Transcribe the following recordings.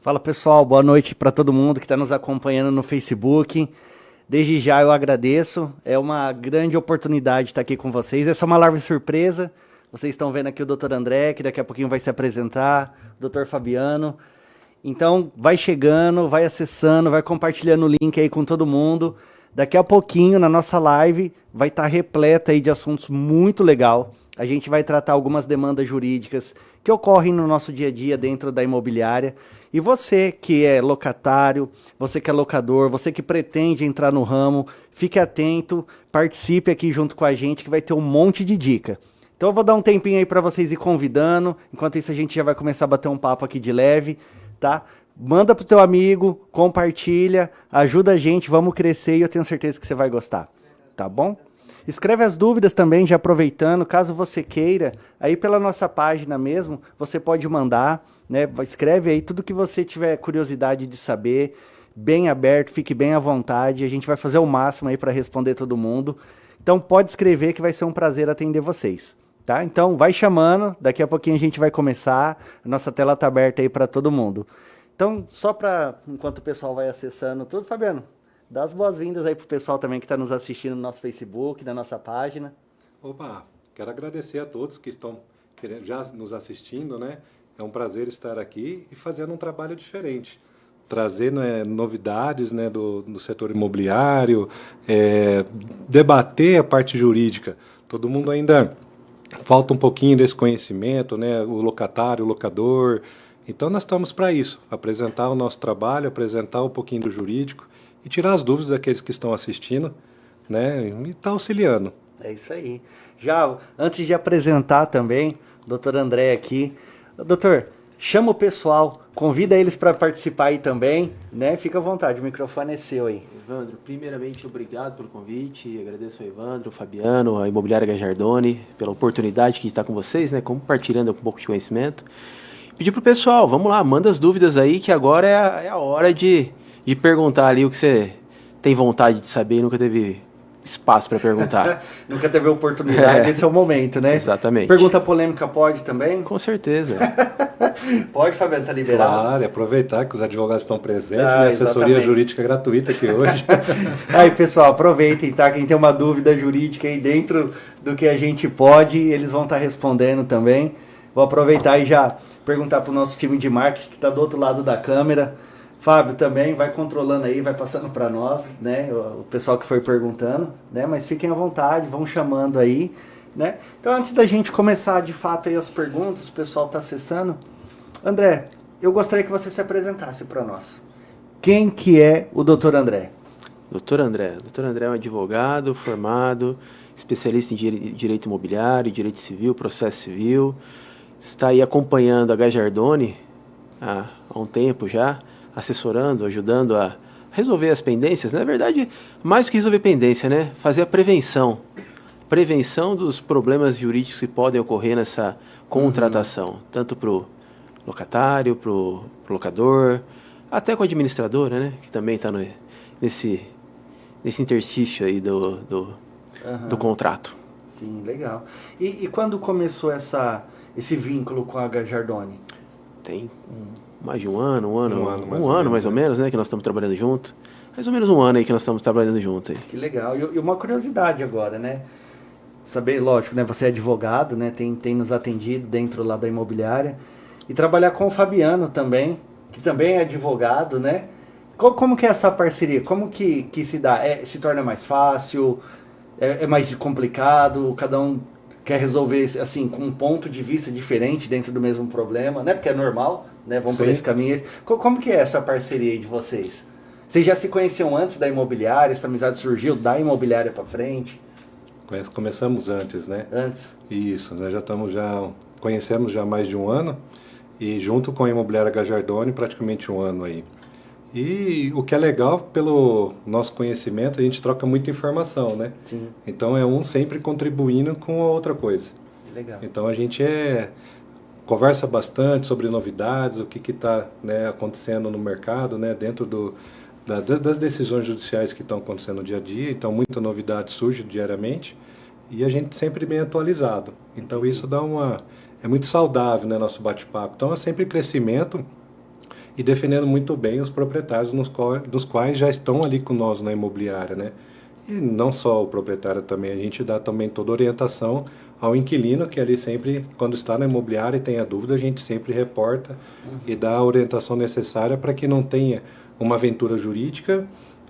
Fala pessoal, boa noite para todo mundo que está nos acompanhando no Facebook. Desde já eu agradeço, é uma grande oportunidade estar aqui com vocês. Essa é uma live surpresa. Vocês estão vendo aqui o Dr. André, que daqui a pouquinho vai se apresentar, o Dr. Fabiano. Então vai chegando, vai acessando, vai compartilhando o link aí com todo mundo. Daqui a pouquinho na nossa live vai estar repleta aí de assuntos muito legal. A gente vai tratar algumas demandas jurídicas que ocorrem no nosso dia a dia dentro da imobiliária. E você que é locatário, você que é locador, você que pretende entrar no ramo, fique atento, participe aqui junto com a gente que vai ter um monte de dica. Então eu vou dar um tempinho aí para vocês ir convidando. Enquanto isso a gente já vai começar a bater um papo aqui de leve, tá? Manda pro teu amigo, compartilha, ajuda a gente, vamos crescer e eu tenho certeza que você vai gostar, tá bom? Escreve as dúvidas também, já aproveitando, caso você queira, aí pela nossa página mesmo, você pode mandar, né? Escreve aí tudo que você tiver curiosidade de saber, bem aberto, fique bem à vontade, a gente vai fazer o máximo aí para responder todo mundo. Então pode escrever que vai ser um prazer atender vocês, tá? Então vai chamando, daqui a pouquinho a gente vai começar, a nossa tela tá aberta aí para todo mundo. Então, só para, enquanto o pessoal vai acessando tudo, Fabiano, dá as boas-vindas aí pro pessoal também que está nos assistindo no nosso Facebook, na nossa página. Opa, quero agradecer a todos que estão já nos assistindo, né? É um prazer estar aqui e fazendo um trabalho diferente. Trazer, né, novidades, né, do setor imobiliário, debater a parte jurídica. Todo mundo ainda falta um pouquinho desse conhecimento, né? O locatário, o locador. Então nós estamos para isso, apresentar o nosso trabalho, apresentar um pouquinho do jurídico e tirar as dúvidas daqueles que estão assistindo, né? E estar auxiliando. É isso aí. Já, antes de apresentar também, o doutor André aqui. Doutor, chama o pessoal, convida eles para participar aí também, né? Fica à vontade, o microfone é seu aí. Evandro, primeiramente, obrigado pelo convite, agradeço ao Evandro, ao Fabiano, à Imobiliária Gajardoni, pela oportunidade que está com vocês, né? Compartilhando um pouco de conhecimento. Pedir pro pessoal, vamos lá, manda as dúvidas aí, que agora é a hora de perguntar ali o que você tem vontade de saber e nunca teve espaço para perguntar. Nunca teve oportunidade, esse é o momento, né? Exatamente. Pergunta polêmica pode também? Com certeza. Pode, Fabiano, tá liberado. Claro, e aproveitar que os advogados estão presentes, Ah, né? Assessoria exatamente. jurídica gratuita aqui hoje. Aí, pessoal, aproveitem, tá? Quem tem uma dúvida jurídica aí dentro do que a gente pode, eles vão estar respondendo também. Vou aproveitar e já perguntar para o nosso time de marketing que está do outro lado da câmera. Fábio também vai controlando aí, vai passando para nós, né? O pessoal que foi perguntando, né? Mas fiquem à vontade, vão chamando aí, né? Então, antes da gente começar de fato aí as perguntas, o pessoal está acessando. André, eu gostaria que você se apresentasse para nós. Quem que é o Dr. André? Doutor André é um advogado formado, especialista em direito imobiliário, direito civil, processo civil. Está aí acompanhando a Gajardoni há um tempo já, assessorando, ajudando a resolver as pendências. Na verdade, mais que resolver pendência, né? Fazer a prevenção. Prevenção dos problemas jurídicos que podem ocorrer nessa contratação. Tanto para o locatário, para o locador, até com a administradora, né? Que também está nesse interstício aí do contrato. Sim, legal. E quando começou esse vínculo com a Gajardoni? Tem mais de um ano mais ou né? menos, né, que nós estamos trabalhando junto. Mais ou menos um ano aí que nós estamos trabalhando junto aí. Que legal. E uma curiosidade agora, né? Saber, lógico, né? Você é advogado, né? Tem nos atendido dentro lá da imobiliária. E trabalhar com o Fabiano também, que também é advogado, né? Como que é essa parceria? Como que se dá? Se torna mais fácil? É mais complicado? Cada um quer resolver, assim, com um ponto de vista diferente dentro do mesmo problema, né? Porque é normal, né? Vamos por esse caminho. Como que é essa parceria aí de vocês? Vocês já se conheciam antes da imobiliária? Essa amizade surgiu da imobiliária para frente? Começamos antes, né? Antes? Isso, nós conhecemos já há mais de um ano e junto com a Imobiliária Gajardoni praticamente um ano aí. E o que é legal, pelo nosso conhecimento, a gente troca muita informação, né? Sim. Então é um sempre contribuindo com a outra coisa. Legal. Então a gente conversa bastante sobre novidades, o que está, né, acontecendo no mercado, né, dentro das decisões judiciais que estão acontecendo no dia a dia. Então muita novidade surge diariamente e a gente sempre bem atualizado. Então isso é muito saudável, né, nosso bate-papo. Então é sempre crescimento. e defendendo muito bem os proprietários dos quais já estão ali com nós na imobiliária, né? E não só o proprietário também, a gente dá também toda a orientação ao inquilino, que ali sempre, quando está na imobiliária e tem a dúvida, a gente sempre reporta e dá a orientação necessária para que não tenha uma aventura jurídica,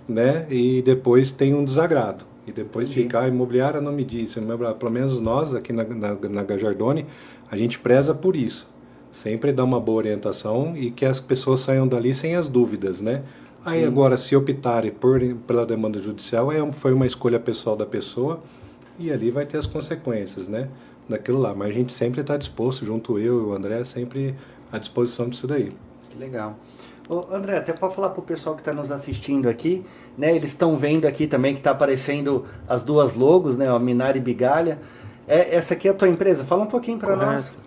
né? E depois tenha um desagrado. E depois ficar, a imobiliária não me disse, pelo menos nós aqui na Gajardoni, a gente preza por isso. Sempre dá uma boa orientação e que as pessoas saiam dali sem as dúvidas, né? Aí agora, se optarem pela demanda judicial, foi uma escolha pessoal da pessoa e ali vai ter as consequências, né? Daquilo lá. Mas a gente sempre está disposto, junto eu e o André, sempre à disposição disso daí. Que legal. Ô, André, até para falar para o pessoal que está nos assistindo aqui, né? Eles estão vendo aqui também que está aparecendo as duas logos, né? A Minari e Bigalha. Essa aqui é a tua empresa? Fala um pouquinho para nós.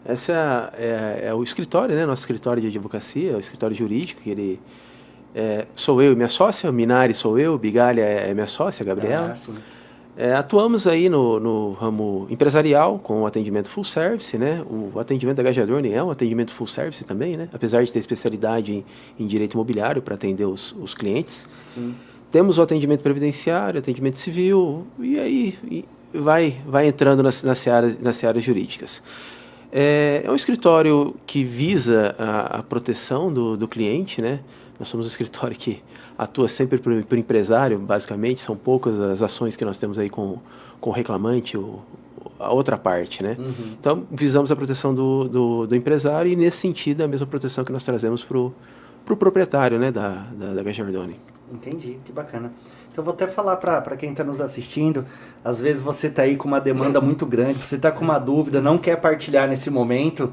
Essa é o escritório, né? Nosso escritório de advocacia, o escritório jurídico, que ele... sou eu e minha sócia, Minari sou eu, Bigalha é minha sócia, Gabriela. Atuamos aí no ramo empresarial com o atendimento full service, né? O atendimento da Gajardoni é um atendimento full service também, né? Apesar de ter especialidade em direito imobiliário para atender os clientes. Sim. Temos o atendimento previdenciário, atendimento civil e aí vai entrando nas searas jurídicas. É um escritório que visa a proteção do cliente, né? Nós somos um escritório que atua sempre por empresário, basicamente. São poucas as ações que nós temos aí com o reclamante, a outra parte, né? Uhum. Então, visamos a proteção do empresário e, nesse sentido, a mesma proteção que nós trazemos para o proprietário, né, da Gajardoni. Entendi, que bacana. Então, vou até falar para quem está nos assistindo, às vezes você está aí com uma demanda muito grande, você está com uma dúvida, não quer partilhar nesse momento,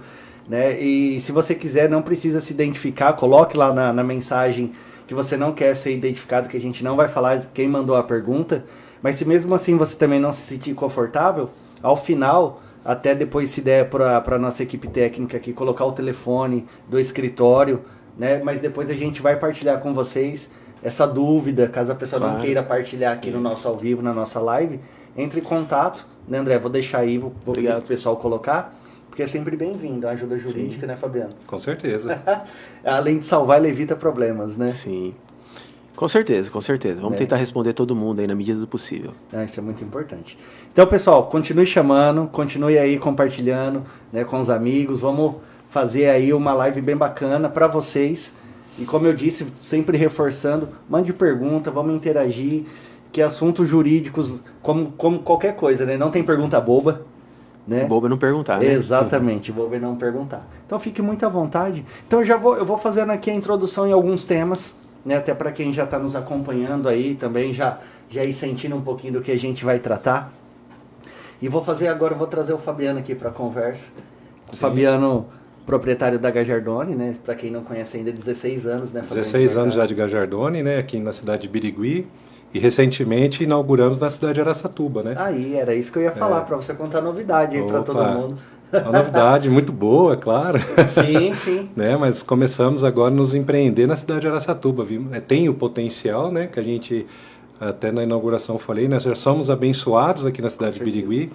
né? E se você quiser, não precisa se identificar, coloque lá na mensagem que você não quer ser identificado, que a gente não vai falar de quem mandou a pergunta, mas se mesmo assim você também não se sentir confortável, ao final, até depois se der para a nossa equipe técnica aqui, colocar o telefone do escritório, né? Mas depois a gente vai partilhar com vocês essa dúvida, caso a pessoa não queira partilhar aqui no nosso ao vivo, na nossa live, entre em contato, né, André? Vou deixar aí, vou pedir para o pessoal colocar, porque é sempre bem-vindo, a ajuda jurídica, né, Fabiano? Com certeza. Além de salvar, ele evita problemas, né? Sim, com certeza, com certeza. Vamos tentar responder todo mundo aí na medida do possível. Isso é muito importante. Então, pessoal, continue chamando, continue aí compartilhando, né, com os amigos, vamos fazer aí uma live bem bacana para vocês. E como eu disse, sempre reforçando, mande pergunta, vamos interagir, que assuntos jurídicos, como qualquer coisa, né? Não tem pergunta boba, né? Boba é não perguntar, né? Exatamente, boba é não perguntar. Então fique muito à vontade. Então eu vou fazendo aqui a introdução em alguns temas, né? Até para quem já está nos acompanhando aí também, já ir sentindo um pouquinho do que a gente vai tratar. E vou trazer o Fabiano aqui para a conversa. O Fabiano, proprietário da Gajardoni, né? Para quem não conhece ainda, 16 anos, né? 16 anos já de Gajardoni, né? Aqui na cidade de Birigui. E recentemente inauguramos na cidade de Araçatuba, né? Aí, era isso que eu ia falar, para você contar novidade aí para todo mundo. Uma novidade muito boa, claro. Sim, sim. Né? Mas começamos agora a nos empreender na cidade de Araçatuba. Tem o potencial, né? Que a gente, até na inauguração falei, nós já somos abençoados aqui na cidade de Birigui.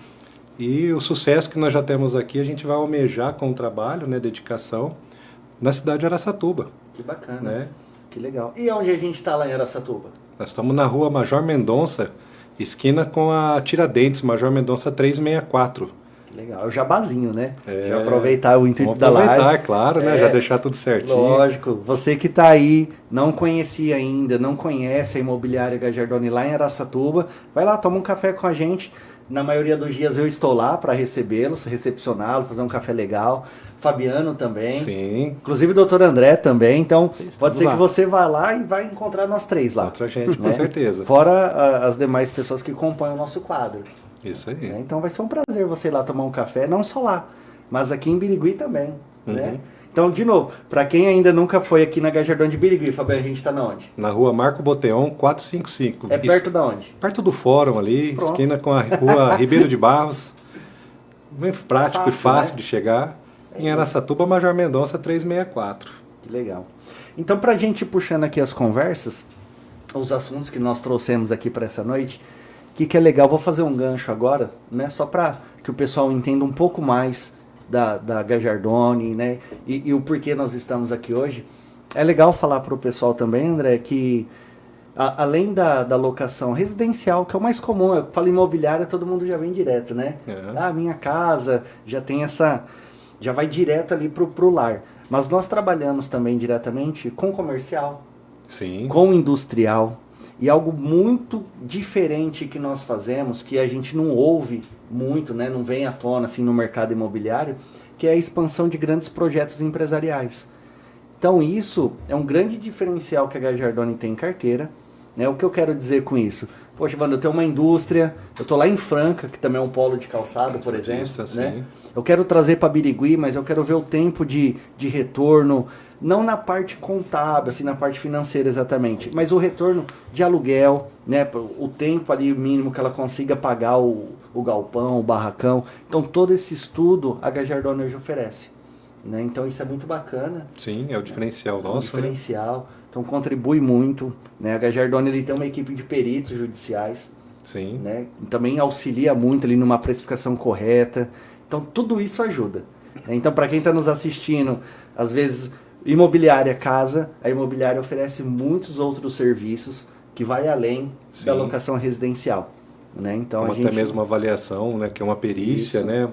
E o sucesso que nós já temos aqui, a gente vai almejar com o trabalho, né, dedicação, na cidade de Araçatuba. Que bacana, né? Que legal. E onde a gente está lá em Araçatuba? Nós estamos na rua Major Mendonça, esquina com a Tiradentes, Major Mendonça 364. Que legal, é o jabazinho, né? Já aproveitar o intuito da live. Aproveitar, claro, né? Já deixar tudo certinho. Lógico, você que está aí, não conhecia ainda, não conhece a Imobiliária Gajardoni lá em Araçatuba, vai lá, toma um café com a gente. Na maioria dos dias eu estou lá para recebê-los, recepcioná-los, fazer um café legal. Fabiano também. Sim. Inclusive o doutor André também. Então, pode ser lá. que você vá lá e vai encontrar nós três lá. Outra gente, com né? certeza. Fora as demais pessoas que compõem o nosso quadro. Isso aí. Né? Então vai ser um prazer você ir lá tomar um café, não só lá, mas aqui em Birigui também. Né? Então, de novo, para quem ainda nunca foi aqui na Gajardoni de Birigui, Fabiano, a gente está na onde? Na rua Marco Boteon, 455. É perto da onde? Perto do fórum ali, Pronto. esquina com a rua Ribeiro de Barros. Bem prático e fácil, né? de chegar. Em Araçatuba, Major Mendonça 364. Que legal. Então, para a gente ir puxando aqui as conversas, os assuntos que nós trouxemos aqui para essa noite, o que é legal, vou fazer um gancho agora, né? Só para que o pessoal entenda um pouco mais da Gajardoni, né? E o porquê nós estamos aqui hoje. é legal falar para o pessoal também, André, que além da locação residencial, que é o mais comum, eu falo imobiliária, todo mundo já vem direto, né? Minha casa já tem já vai direto ali pro lar. Mas nós trabalhamos também diretamente com comercial, Sim. com industrial, e algo muito diferente que nós fazemos, que a gente não ouve muito, né? Não vem à tona assim no mercado imobiliário, que é a expansão de grandes projetos empresariais. Então isso é um grande diferencial que a Gajardoni tem em carteira. Né? O que eu quero dizer com isso? Poxa, Wanda, eu tenho uma indústria, eu estou lá em Franca, que também é um polo de calçado, por exemplo. Né? Eu quero trazer para Birigui, mas eu quero ver o tempo de retorno, não na parte contábil, assim, na parte financeira exatamente, mas o retorno de aluguel, né? O tempo ali mínimo que ela consiga pagar o galpão, o barracão. Então todo esse estudo a Gajardoni hoje oferece. Né? Então isso é muito bacana. Sim, é o diferencial nosso. É o diferencial. Né? Então contribui muito. Né? A Gajardoni ele tem uma equipe de peritos judiciais. Sim. Né? Também auxilia muito ali numa precificação correta. Então tudo isso ajuda. Né? Então para quem está nos assistindo, às vezes imobiliária casa, a imobiliária oferece muitos outros serviços que vai além da locação residencial. Né? Então, até mesmo uma avaliação, né? Que é uma perícia, né?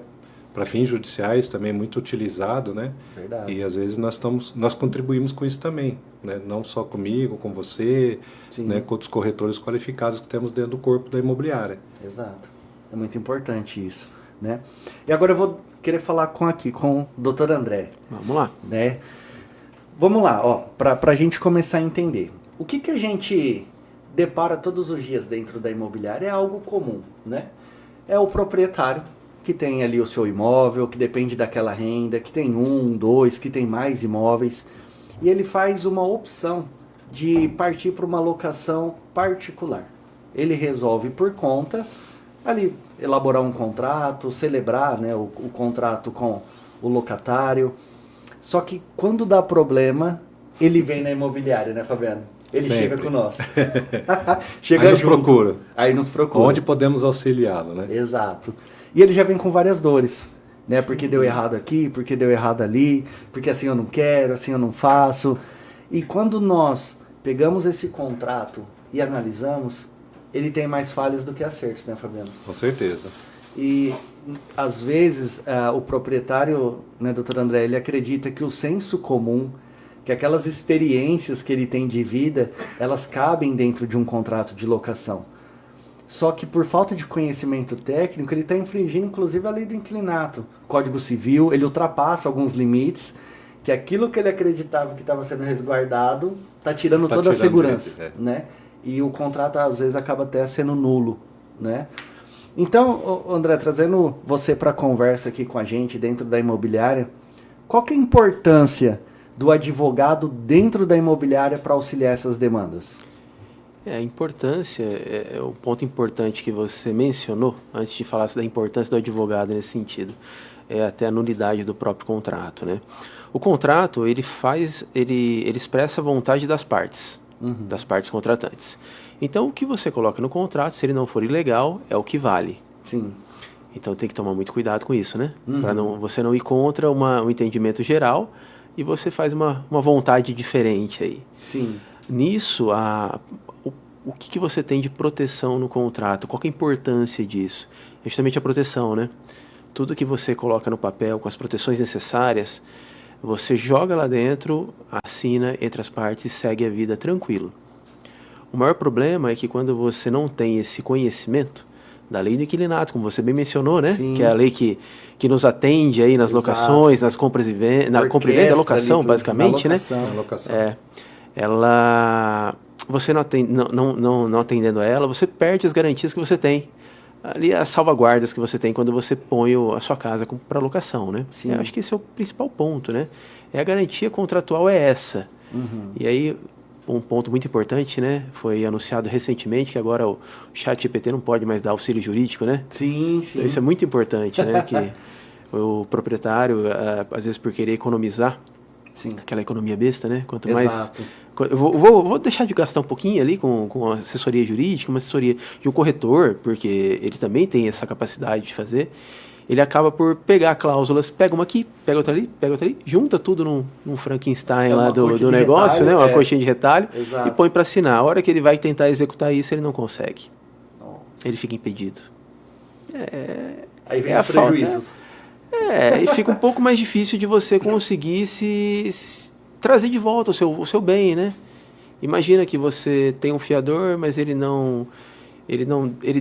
Para fins judiciais também é muito utilizado, né? Verdade. E às vezes nós contribuímos com isso também, né? Não só comigo, com você, né? Com outros corretores qualificados que temos dentro do corpo da imobiliária. Exato. É muito importante isso, né? E agora eu vou querer falar com o Dr. André. Vamos lá. Né? Vamos lá, ó, para a gente começar a entender. O que a gente depara todos os dias dentro da imobiliária é algo comum, né? É o proprietário que tem ali o seu imóvel, que depende daquela renda, que tem 1, 2, que tem mais imóveis, e ele faz uma opção de partir para uma locação particular. Ele resolve por conta, ali, elaborar um contrato, celebrar, né, o contrato com o locatário. Só que quando dá problema, ele vem na imobiliária, né, Fabiano? Ele chega com nós. Chega aí nos procura. Aí nos procura. Onde podemos auxiliá-lo, né? Exato. E ele já vem com várias dores, né? Porque deu errado aqui, porque deu errado ali, porque assim eu não quero, assim eu não faço. E quando nós pegamos esse contrato e analisamos, ele tem mais falhas do que acertos, né, Fabiano? Com certeza. E às vezes o proprietário, né, doutor André, ele acredita que o senso comum, que aquelas experiências que ele tem de vida, elas cabem dentro de um contrato de locação. Só que por falta de conhecimento técnico, ele está infringindo inclusive a lei do inquilinato. Código Civil, ele ultrapassa alguns limites, que aquilo que ele acreditava que estava sendo resguardado, está tirando toda a segurança. Né? E o contrato às vezes acaba até sendo nulo. Né? Então, André, trazendo você para a conversa aqui com a gente dentro da imobiliária, qual que é a importância do advogado dentro da imobiliária para auxiliar essas demandas? A importância, o ponto importante que você mencionou, antes de falar da importância do advogado nesse sentido, é até a nulidade do próprio contrato, né? O contrato, ele expressa a vontade das partes contratantes. Então, o que você coloca no contrato, se ele não for ilegal, é o que vale. Sim. Então, tem que tomar muito cuidado com isso, né? Para você não ir contra um entendimento geral e você faz uma vontade diferente aí. Sim. Nisso, o que você tem de proteção no contrato? Qual que é a importância disso? É justamente a proteção, né? Tudo que você coloca no papel, com as proteções necessárias, você joga lá dentro, assina entre as partes e segue a vida tranquilo. O maior problema é que quando você não tem esse conhecimento da lei do inquilinato, como você bem mencionou, né? Sim. Que é a lei que nos atende aí nas locações, nas compras e vendas, na compra e venda, a locação, basicamente, né? Na locação. Você não atendendo a ela, você perde as garantias que você tem. Ali as salvaguardas que você tem quando você põe a sua casa para locação, né? Eu acho que esse é o principal ponto, né? A garantia contratual é essa. E aí, um ponto muito importante, né? Foi anunciado recentemente que agora o ChatGPT não pode mais dar auxílio jurídico, né? Sim. Então, isso é muito importante, né? Que o proprietário, às vezes por querer economizar, aquela economia besta, né? Quanto mais... Eu vou deixar de gastar um pouquinho ali com a assessoria jurídica, uma assessoria de um corretor, porque ele também tem essa capacidade de fazer. ele acaba por pegar cláusulas, pega uma aqui, pega outra ali, junta tudo num Frankenstein lá do negócio, né? Uma coxinha de retalho, Exato. e põe para assinar. A hora que ele vai tentar executar isso, ele não consegue. Nossa. Ele fica impedido. Aí vem É os a falta. prejuízos. E fica um pouco mais difícil de você conseguir se trazer de volta o seu bem, né? Imagina que você tem um fiador, mas ele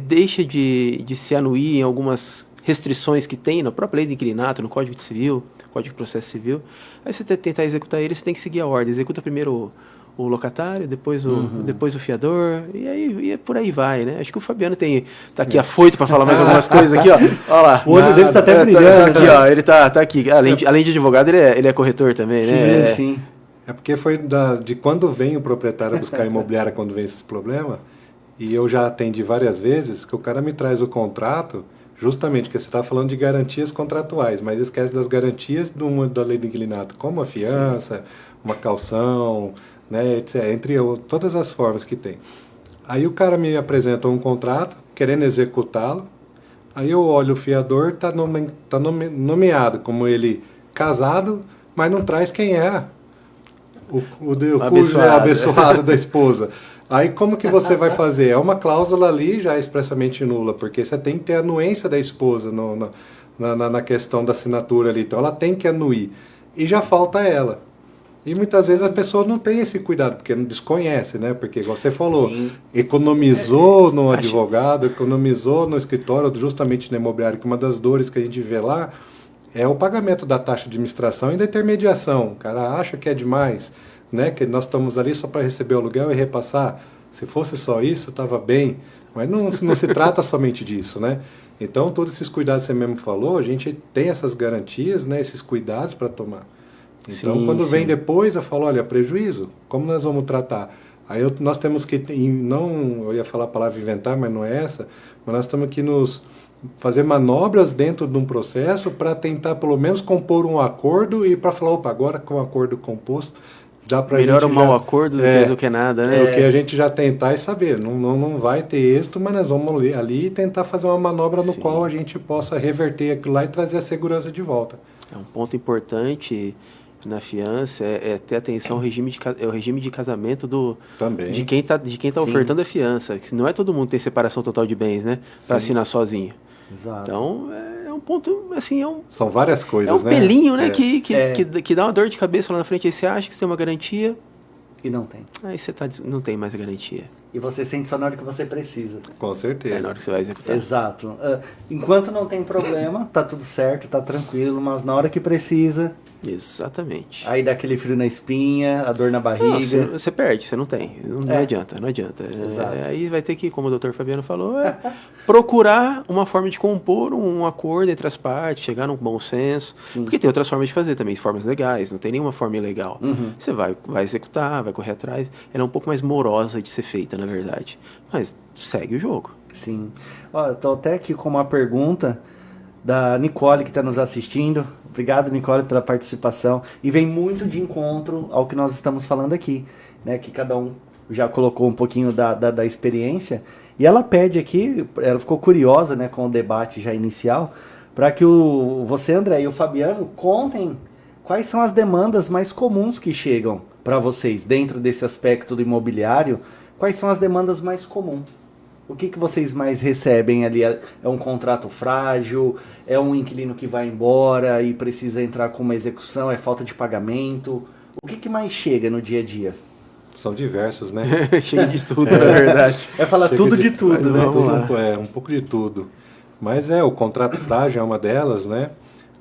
deixa de se anuir em algumas restrições que tem na própria lei do inquilinato, no Código Civil, Código de Processo Civil. Aí você tentar executar ele, você tem que seguir a ordem. Executa primeiro o locatário, depois o fiador, e por aí vai, né? Acho que o Fabiano tá aqui afoito para falar mais algumas coisas aqui, ó. Olha lá. O olho dele tá até brilhando. Tá aqui, ó. Ele tá aqui. Além de advogado, ele é corretor também, né? Sim. É porque foi de quando vem o proprietário buscar imobiliária, quando vem esses problemas, e eu já atendi várias vezes, que o cara me traz o contrato, justamente porque você está falando de garantias contratuais, mas esquece das garantias da lei do inquilinato, como a fiança, uma caução, né, etc., entre todas as formas que tem. Aí o cara me apresenta um contrato, querendo executá-lo, aí eu olho o fiador, está nomeado como ele casado, mas não traz quem é o cujo é abençoado da esposa. Aí como que você vai fazer? É uma cláusula ali já expressamente nula, porque você tem que ter a anuência da esposa na questão da assinatura ali, então ela tem que anuir. E já falta ela. E muitas vezes a pessoa não tem esse cuidado, porque não desconhece, né? Porque, igual você falou, economizou no advogado, economizou no escritório, justamente no imobiliário, que uma das dores que a gente vê lá é o pagamento da taxa de administração e da intermediação. O cara acha que é demais, né? Que nós estamos ali só para receber o aluguel e repassar. Se fosse só isso, estava bem. Mas não se trata somente disso, né? Então, todos esses cuidados que você mesmo falou, a gente tem essas garantias, né? Esses cuidados para tomar. Então, quando vem depois, eu falo, olha, prejuízo, como nós vamos tratar? Aí nós temos que, eu ia falar a palavra inventar, mas não é essa, mas nós temos que fazer manobras dentro de um processo para tentar, pelo menos, compor um acordo e para falar, opa, agora com o acordo composto, dá para melhor um mau acordo do que nada, né? Do que a gente já tentar e saber, não vai ter êxito, mas nós vamos ali e tentar fazer uma manobra no qual a gente possa reverter aquilo lá e trazer a segurança de volta. É um ponto importante na fiança é ter atenção ao regime de casamento de quem tá ofertando a fiança. Não é todo mundo que tem separação total de bens, né? Para assinar sozinho. Exato. Então, é um ponto, assim, são várias coisas, né? pelinho, né? Que dá uma dor de cabeça lá na frente. Aí você acha que você tem uma garantia. E não tem. Aí você não tem mais a garantia. E você sente só na hora que você precisa. Com certeza. É na hora que você vai executar. Exato. Enquanto não tem problema, tá tudo certo, tá tranquilo, mas na hora que precisa... Exatamente. Aí dá aquele frio na espinha, a dor na barriga. Você perde, você não tem. Não adianta. Aí vai ter que, como o Dr. Fabiano falou, procurar uma forma de compor um acordo entre as partes, chegar num bom senso. Sim. Porque tem outras formas de fazer também, formas legais, não tem nenhuma forma ilegal. Você vai executar, vai correr atrás. Ela é um pouco mais morosa de ser feita, na verdade. Mas segue o jogo. Sim. Ó, eu tô até aqui com uma pergunta da Nicole, que está nos assistindo. Obrigado, Nicole, pela participação. E vem muito de encontro ao que nós estamos falando aqui, né? Que cada um já colocou um pouquinho da experiência. E ela pede aqui, ela ficou curiosa, né, com o debate já inicial, para que você, André, e o Fabiano contem quais são as demandas mais comuns que chegam para vocês dentro desse aspecto do imobiliário. Quais são as demandas mais comuns? O que vocês mais recebem ali? É um contrato frágil? É um inquilino que vai embora e precisa entrar com uma execução? É falta de pagamento? O que mais chega no dia a dia? São diversos, né? Chega de tudo, na verdade. É falar chega tudo de tudo, né? Um pouco de tudo. Mas o contrato frágil é uma delas, né?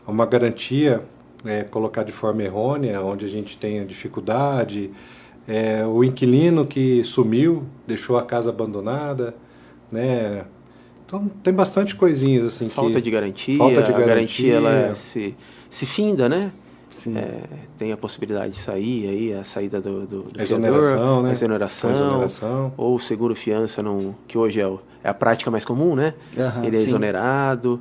Uma garantia colocar de forma errônea, onde a gente tem dificuldade. O inquilino que sumiu, deixou a casa abandonada, né? Então tem bastante coisinhas assim. Falta de garantia. A garantia ela se finda, né? Tem a possibilidade de sair aí, a saída do exoneração, fiador, né? Exoneração, ou seguro fiança, que hoje é a prática mais comum, né? Ele é exonerado.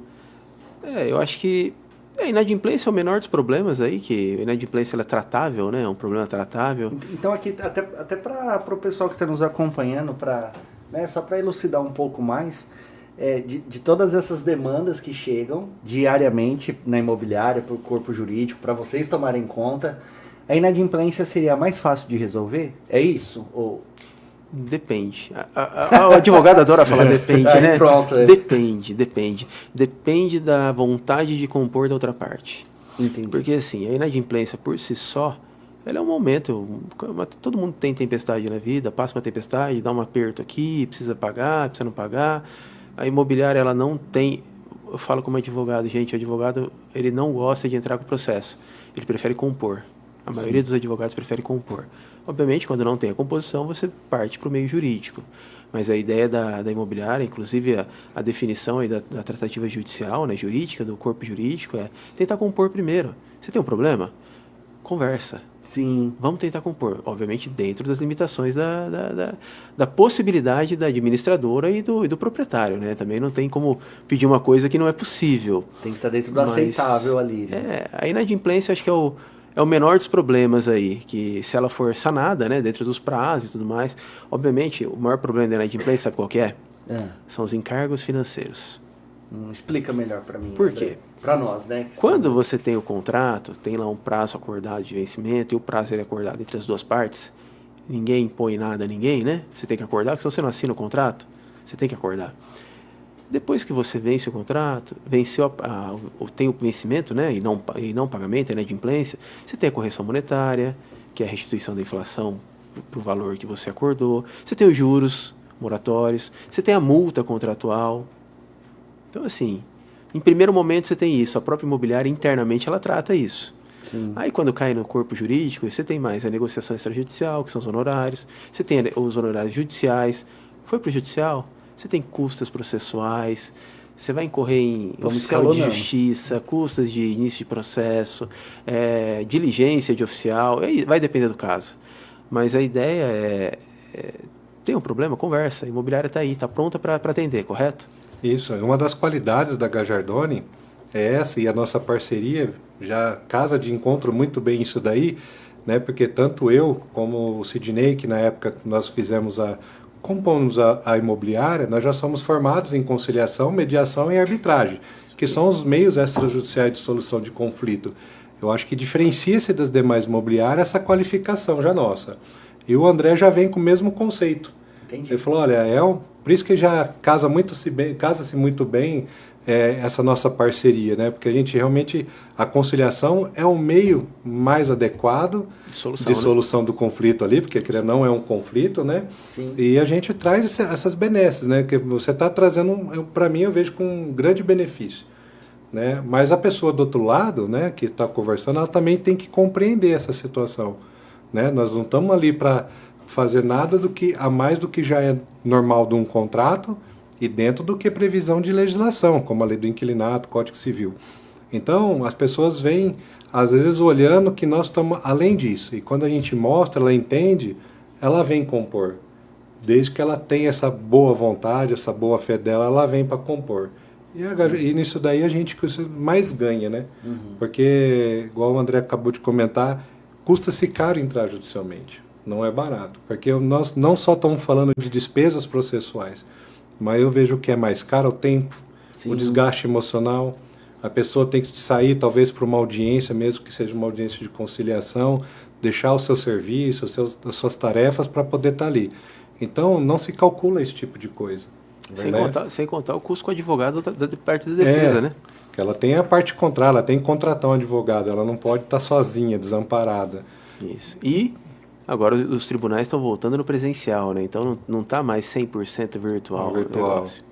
Eu acho que a inadimplência é o menor dos problemas aí, que a inadimplência ela é tratável, né? É um problema tratável. Então aqui, até para o pessoal que está nos acompanhando, né, só para elucidar um pouco mais, de todas essas demandas que chegam diariamente na imobiliária, para o corpo jurídico, para vocês tomarem conta, a inadimplência seria mais fácil de resolver? É isso? Ou... Depende. O advogado adora falar depende, Aí né? pronto, Depende. Depende da vontade de compor da outra parte. Entendi. Porque assim, a inadimplência por si só, ela é um momento, todo mundo tem tempestade na vida, passa uma tempestade, dá um aperto aqui, precisa pagar, precisa não pagar. A imobiliária, ela não tem, eu falo como advogado, gente, o advogado, ele não gosta de entrar com o processo, ele prefere compor. A maioria dos advogados prefere compor. Obviamente, quando não tem a composição, você parte para o meio jurídico. Mas a ideia da imobiliária, inclusive a definição aí da tratativa judicial, né, jurídica, do corpo jurídico, é tentar compor primeiro. Você tem um problema? Conversa. Sim. Vamos tentar compor. Obviamente, dentro das limitações da possibilidade da administradora e do proprietário, né? Também não tem como pedir uma coisa que não é possível. Tem que estar dentro do aceitável ali. Né? A inadimplência, acho que é o menor dos problemas aí, que se ela for sanada, né, dentro dos prazos e tudo mais, obviamente, o maior problema da inadimplência, sabe qual que é? São os encargos financeiros. Explica melhor para mim. Por quê? Para nós, né? Quando você tem o contrato, tem lá um prazo acordado de vencimento, e o prazo é acordado entre as duas partes, ninguém impõe nada a ninguém, né? Você tem que acordar, porque se você não assina o contrato, você tem que acordar. Depois que você vence o contrato, tem o vencimento, né, e não pagamento, a inadimplência, você tem a correção monetária, que é a restituição da inflação para o valor que você acordou, você tem os juros moratórios, você tem a multa contratual. Então, assim, em primeiro momento você tem isso, a própria imobiliária internamente ela trata isso. Sim. Aí quando cai no corpo jurídico, você tem mais a negociação extrajudicial, que são os honorários, você tem os honorários judiciais, foi para o judicial, você tem custas processuais, você vai incorrer em oficial de justiça, custas de início de processo, diligência de oficial, vai depender do caso. Mas a ideia tem um problema? Conversa, a imobiliária está aí, está pronta para atender, correto? Isso, uma das qualidades da Gajardoni é essa, e a nossa parceria já casa de encontro muito bem isso daí, né? Porque tanto eu como o Sidney, que na época nós compomos a imobiliária, nós já somos formados em conciliação, mediação e arbitragem, que são os meios extrajudiciais de solução de conflito. Eu acho que diferencia-se das demais imobiliárias essa qualificação já nossa. E o André já vem com o mesmo conceito. Entendi. Ele falou, olha, por isso que já casa-se muito bem essa nossa parceria, né? Porque a gente realmente, a conciliação é o meio mais adequado de solução do conflito ali, porque aquilo não é um conflito, né? Sim. E a gente traz essas benesses, né? Que você está trazendo, para mim, eu vejo com um grande benefício, né? Mas a pessoa do outro lado, né, que está conversando, ela também tem que compreender essa situação, né? Nós não estamos ali para fazer nada a mais do que já é normal de um contrato e dentro do que previsão de legislação, como a lei do inquilinato, Código Civil. Então, as pessoas vêm, às vezes, olhando que nós estamos além disso. E quando a gente mostra, ela entende, ela vem compor. Desde que ela tenha essa boa vontade, essa boa fé dela, ela vem para compor. E nisso daí a gente mais ganha, né? Uhum. Porque, igual o André acabou de comentar, custa-se caro entrar judicialmente. Não é barato. Porque nós não só estamos falando de despesas processuais, mas eu vejo que é mais caro o tempo, o desgaste emocional. A pessoa tem que sair, talvez, para uma audiência, mesmo que seja uma audiência de conciliação, deixar o seu serviço, as suas tarefas para poder estar ali. Então, não se calcula esse tipo de coisa. Sem contar o custo com o advogado da parte da defesa, né? Ela tem a parte contrária, ela tem que contratar um advogado, ela não pode estar sozinha, desamparada. Isso. E agora os tribunais estão voltando no presencial, né? Então não está mais 100% virtual o negócio.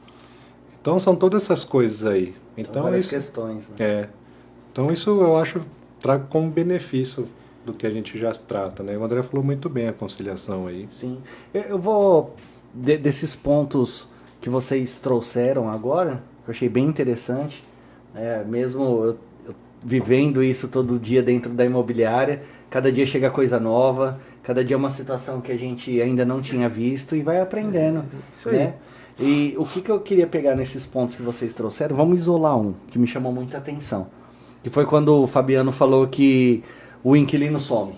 Então são todas essas coisas aí. Então várias questões, né? Então isso eu acho trago como benefício do que a gente já trata, né? O André falou muito bem a conciliação aí. Sim. Eu vou desses pontos que vocês trouxeram agora, que eu achei bem interessante, mesmo eu vivendo isso todo dia dentro da imobiliária, cada dia chega coisa nova, cada dia é uma situação que a gente ainda não tinha visto e vai aprendendo, né? E o que eu queria pegar nesses pontos que vocês trouxeram, vamos isolar um, que me chamou muita atenção, que foi quando o Fabiano falou que o inquilino some.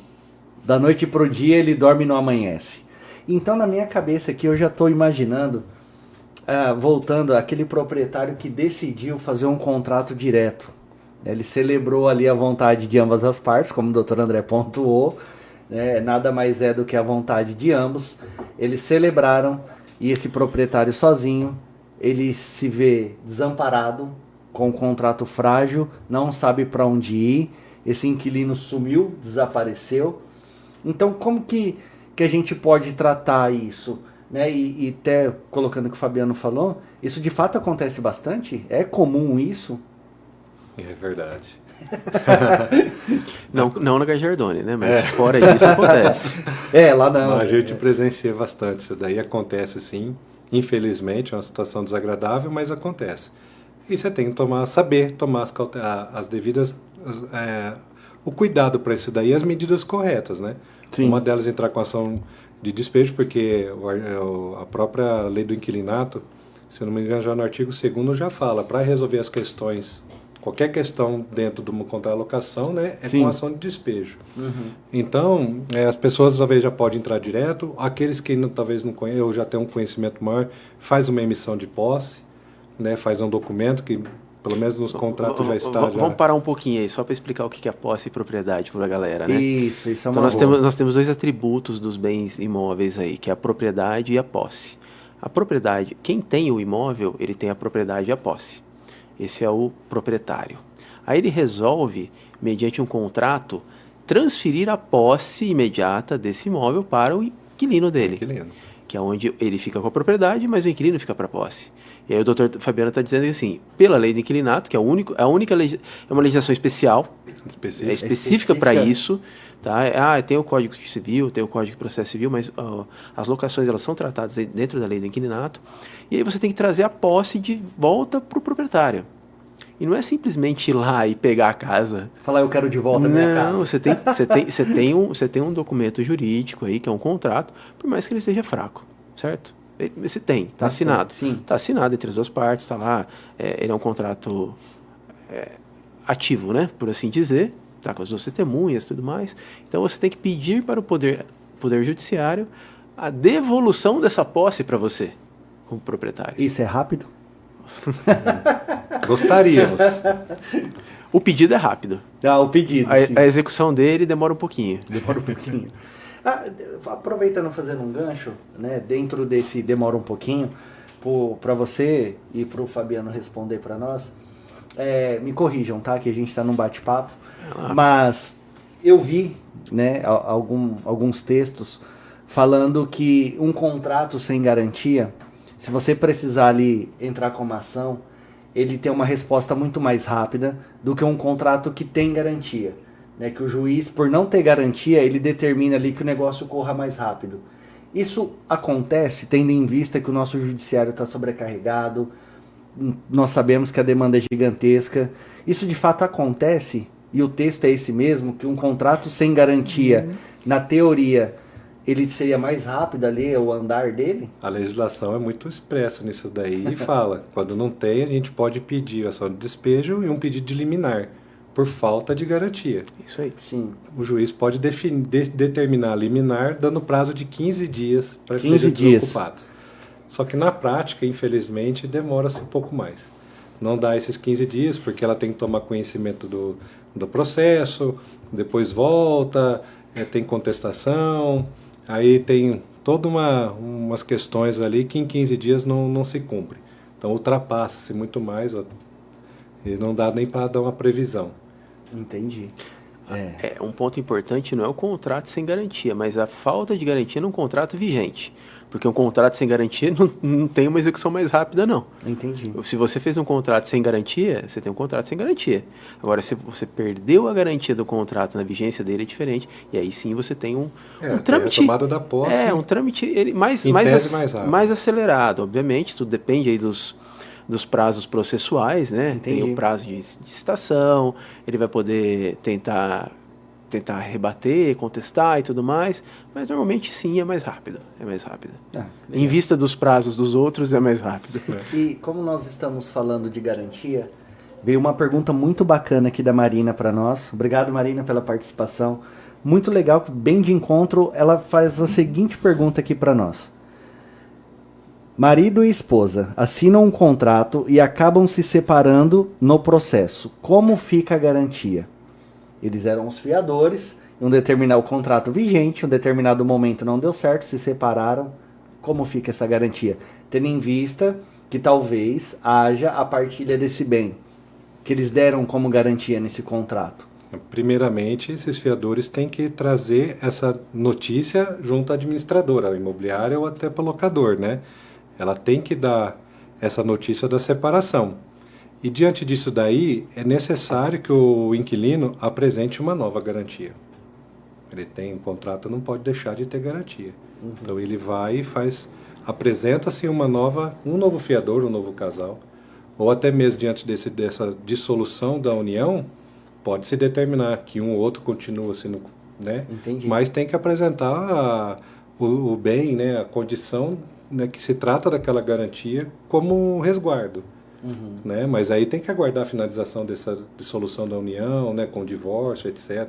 Da noite pro dia ele dorme e não amanhece. Então na minha cabeça aqui eu já estou imaginando voltando, aquele proprietário que decidiu fazer um contrato direto. Ele celebrou ali a vontade de ambas as partes, como o doutor André pontuou, né? Nada mais é do que a vontade de ambos. Eles celebraram e esse proprietário sozinho, ele se vê desamparado, com um contrato frágil, não sabe para onde ir, esse inquilino sumiu, desapareceu. Então, como que a gente pode tratar isso? Né? E até colocando o que o Fabiano falou, isso de fato acontece bastante? É comum isso? É verdade. Não na Gajardone, né? Mas fora disso acontece. Lá não. A gente presencia bastante. Isso daí acontece sim. Infelizmente, é uma situação desagradável, mas acontece. E você tem que saber tomar as devidas... o cuidado para isso daí, as medidas corretas, né? Sim. Uma delas entrar com ação de despejo, porque a própria lei do inquilinato, se eu não me engano, já no artigo 2º já fala, para resolver as questões, qualquer questão dentro do contrato de locação, né, Sim. com ação de despejo. Então, as pessoas talvez já podem entrar direto, aqueles que talvez não conheçam, ou já têm um conhecimento maior, faz uma emissão de posse, né, faz um documento que, pelo menos nos contratos já está... Vamos parar um pouquinho aí, só para explicar o que é posse e propriedade para a galera, né? Isso é Então uma nós temos 2 atributos dos bens imóveis aí, que é a propriedade e a posse. A propriedade, quem tem o imóvel, ele tem a propriedade e a posse. Esse é o proprietário. Aí ele resolve, mediante um contrato, transferir a posse imediata desse imóvel para o inquilino dele. Que é onde ele fica com a propriedade, mas o inquilino fica para a posse. E aí o doutor Fabiano está dizendo que assim, pela lei do inquilinato, que é é uma legislação especial, específica para isso, tá? Tem o Código Civil, tem o Código de Processo Civil, mas as locações elas são tratadas dentro da lei do inquilinato, e aí você tem que trazer a posse de volta para o proprietário. E não é simplesmente ir lá e pegar a casa. Falar, eu quero de volta a minha casa. Não, você tem um documento jurídico aí, que é um contrato, por mais que ele esteja fraco, certo? Você tem, está assinado. Sim. Está assinado entre as duas partes, está lá. Ele é um contrato ativo, né? Por assim dizer. Está com as 2 testemunhas e tudo mais. Então você tem que pedir para o Poder Judiciário a devolução dessa posse para você, como proprietário. Isso é rápido? Gostaríamos. O pedido é rápido. O pedido, sim. A execução dele demora um pouquinho. Demora um pouquinho. Aproveitando, fazendo um gancho, né, dentro desse demora um pouquinho, para você e para o Fabiano responder para nós, me corrijam, tá? Que a gente está num bate-papo, mas eu vi, né, alguns textos falando que um contrato sem garantia, se você precisar ali entrar com uma ação, ele tem uma resposta muito mais rápida do que um contrato que tem garantia. Né, que o juiz, por não ter garantia, ele determina ali que o negócio corra mais rápido. Isso acontece tendo em vista que o nosso judiciário está sobrecarregado, nós sabemos que a demanda é gigantesca. Isso de fato acontece, e o texto é esse mesmo, que um contrato sem garantia, na teoria, ele seria mais rápido ali, o andar dele? A legislação é muito expressa nisso daí e fala, quando não tem, a gente pode pedir ação de despejo e um pedido de liminar, por falta de garantia. Isso aí. Sim. O juiz pode determinar liminar, dando prazo de 15 dias para 15 serem dias. desocupados. Só que na prática, infelizmente, demora-se um pouco mais. Não dá esses 15 dias, porque ela tem que tomar conhecimento do processo, depois volta, tem contestação, aí tem todas umas questões ali que em 15 dias não se cumpre. Então ultrapassa-se muito mais, e não dá nem para dar uma previsão. Entendi. Um ponto importante não é o contrato sem garantia, mas a falta de garantia num contrato vigente. Porque um contrato sem garantia não tem uma execução mais rápida, não. Entendi. Se você fez um contrato sem garantia, você tem um contrato sem garantia. Agora, se você perdeu a garantia do contrato na vigência dele, é diferente. E aí sim você tem um trâmite. A tomada da posse. Um trâmite mais rápido. Mais acelerado, obviamente. Tudo depende aí dos prazos processuais, né? Entendi. Tem o prazo de citação, ele vai poder tentar rebater, contestar e tudo mais, mas normalmente sim é mais rápido. Em vista dos prazos dos outros, é mais rápido. E como nós estamos falando de garantia, veio uma pergunta muito bacana aqui da Marina para nós. Obrigado, Marina, pela participação. Muito legal, bem de encontro. Ela faz a seguinte pergunta aqui para nós. Marido e esposa assinam um contrato e acabam se separando no processo. Como fica a garantia? Eles eram os fiadores, um determinado contrato vigente, um determinado momento não deu certo, se separaram. Como fica essa garantia? Tendo em vista que talvez haja a partilha desse bem, que eles deram como garantia nesse contrato. Primeiramente, esses fiadores têm que trazer essa notícia junto à administradora, imobiliária ou até para o locador, né? Ela tem que dar essa notícia da separação. E diante disso daí, é necessário que o inquilino apresente uma nova garantia. Ele tem um contrato, não pode deixar de ter garantia. Então ele vai e apresenta-se um novo fiador, um novo casal, ou até mesmo diante dessa dissolução da união, pode-se determinar que um ou outro continua sendo, né? Entendi. Mas tem que apresentar o bem, né? A condição, né, que se trata daquela garantia como um resguardo. Né? Mas aí tem que aguardar a finalização dessa dissolução da união, né, com divórcio, etc.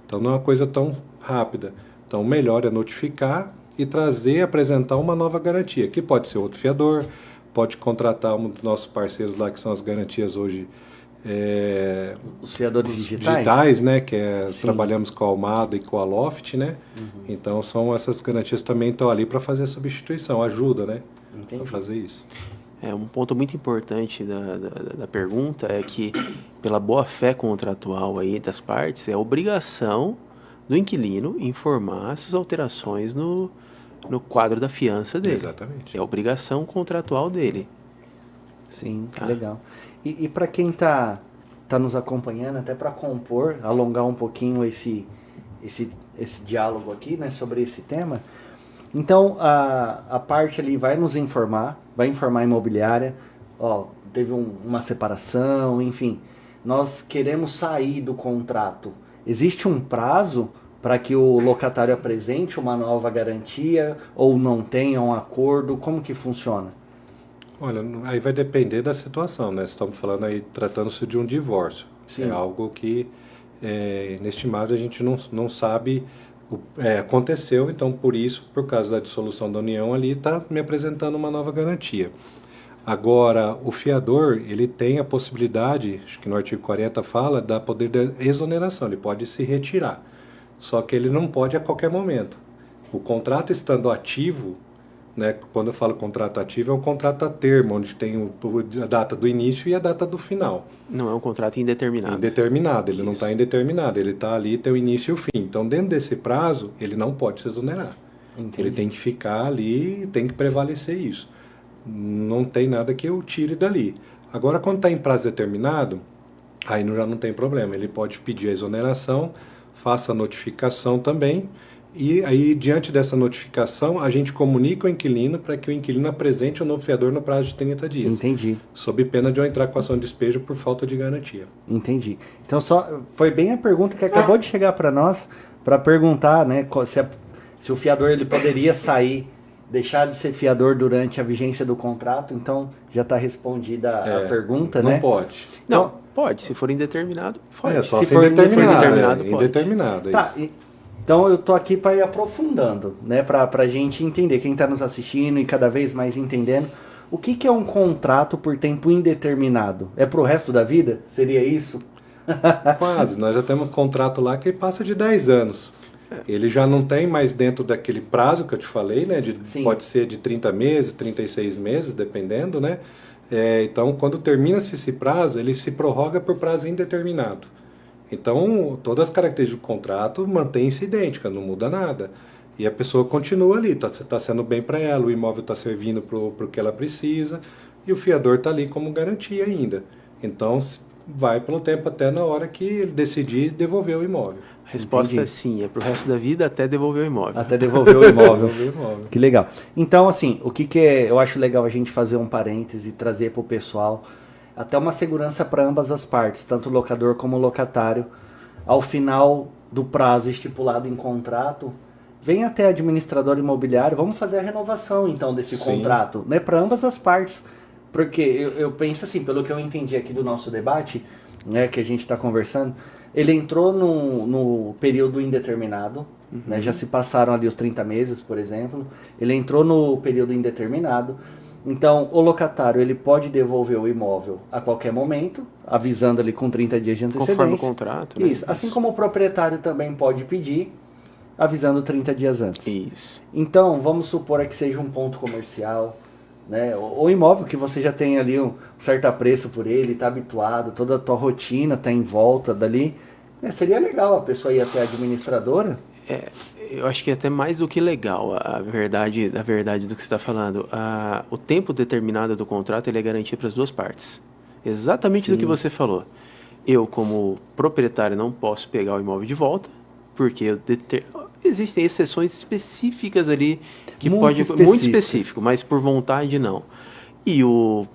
Então não é uma coisa tão rápida. Então o melhor é notificar e apresentar uma nova garantia, que pode ser outro fiador, pode contratar um dos nossos parceiros lá, que são as garantias hoje, os fiadores digitais, né, que Sim. trabalhamos com a Almada e com a Loft, né? Então essas garantias também estão ali para fazer a substituição, ajuda, né, para fazer isso. Um ponto muito importante da pergunta é que, pela boa-fé contratual aí das partes, é a obrigação do inquilino informar essas alterações no quadro da fiança dele. Exatamente. É a obrigação contratual dele. Sim, que legal. E para quem tá nos acompanhando, até para compor, alongar um pouquinho esse diálogo aqui, né, sobre esse tema. Então, a parte ali vai nos informar, vai informar a imobiliária, teve uma separação, enfim, nós queremos sair do contrato. Existe um prazo para que o locatário apresente uma nova garantia ou não tenha um acordo? Como que funciona? Olha, aí vai depender da situação, né? Estamos falando aí, tratando-se de um divórcio. Sim. É algo que é inestimável, a gente não sabe... aconteceu, então por causa da dissolução da união ali, está me apresentando uma nova garantia. Agora, o fiador, ele tem a possibilidade, acho que no artigo 40 fala, da poder de exoneração, ele pode se retirar, só que ele não pode a qualquer momento. O contrato estando ativo, né, quando eu falo contrato ativo, é um contrato a termo, onde tem a data do início e a data do final. Não é um contrato indeterminado. Indeterminado, ele não está indeterminado, ele está ali, tem o início e o fim. Então, dentro desse prazo, ele não pode se exonerar. Entendi. Ele tem que ficar ali, tem que prevalecer isso. Não tem nada que eu tire dali. Agora, quando está em prazo determinado, aí já não tem problema. Ele pode pedir a exoneração, faça a notificação também, e aí, diante dessa notificação, a gente comunica o inquilino para que o inquilino apresente o novo fiador no prazo de 30 dias. Entendi. Sob pena de eu entrar com ação de despejo por falta de garantia. Entendi. Então, foi bem a pergunta que acabou de chegar para nós, para perguntar, né, se o fiador ele poderia sair, deixar de ser fiador durante a vigência do contrato. Então, já está respondida a pergunta, não né? Não pode. Não, pode. Se for indeterminado, pode. É só se ser for indeterminado, pode. Indeterminado, Tá, isso. então eu tô aqui para ir aprofundando, né, pra gente entender, quem está nos assistindo e cada vez mais entendendo, o que é um contrato por tempo indeterminado? É pro resto da vida? Seria isso? Quase, nós já temos um contrato lá que passa de 10 anos. Ele já não tem mais dentro daquele prazo que eu te falei, né? Pode ser de 30 meses, 36 meses, dependendo, né? Então, quando termina-se esse prazo, ele se prorroga por prazo indeterminado. Então, todas as características do contrato mantêm-se idênticas, não muda nada. E a pessoa continua ali, tá sendo bem para ela, o imóvel está servindo para o que ela precisa, e o fiador está ali como garantia ainda. Então, vai pelo tempo até na hora que ele decidir devolver o imóvel. A resposta é sim, é pro resto da vida até devolver o imóvel. Até devolver o imóvel. Devolver o imóvel. Que legal. Então, assim, o que eu acho legal a gente fazer um parêntese e trazer para o pessoal, até uma segurança para ambas as partes, tanto o locador como o locatário. Ao final do prazo estipulado em contrato, vem até administrador imobiliário, vamos fazer a renovação então desse contrato, né, para ambas as partes. Porque eu penso assim, pelo que eu entendi aqui do nosso debate, né, que a gente está conversando, ele entrou no período indeterminado, né, já se passaram ali os 30 meses, por exemplo, ele entrou no período indeterminado, Então, o locatário ele pode devolver o imóvel a qualquer momento, avisando ali com 30 dias de antecedência. Conforme o contrato, né? Isso. Assim como o proprietário também pode pedir, avisando 30 dias antes. Isso. Então, vamos supor que seja um ponto comercial, né? O imóvel que você já tem ali um certo apreço por ele, está habituado, toda a tua rotina está em volta dali. Né? Seria legal a pessoa ir até a administradora. Eu acho que é até mais do que legal a verdade do que você está falando. O tempo determinado do contrato ele é garantia para as duas partes. Exatamente do que você falou. Eu, como proprietário, não posso pegar o imóvel de volta, porque existem exceções específicas ali que muito específico, mas por vontade não. E o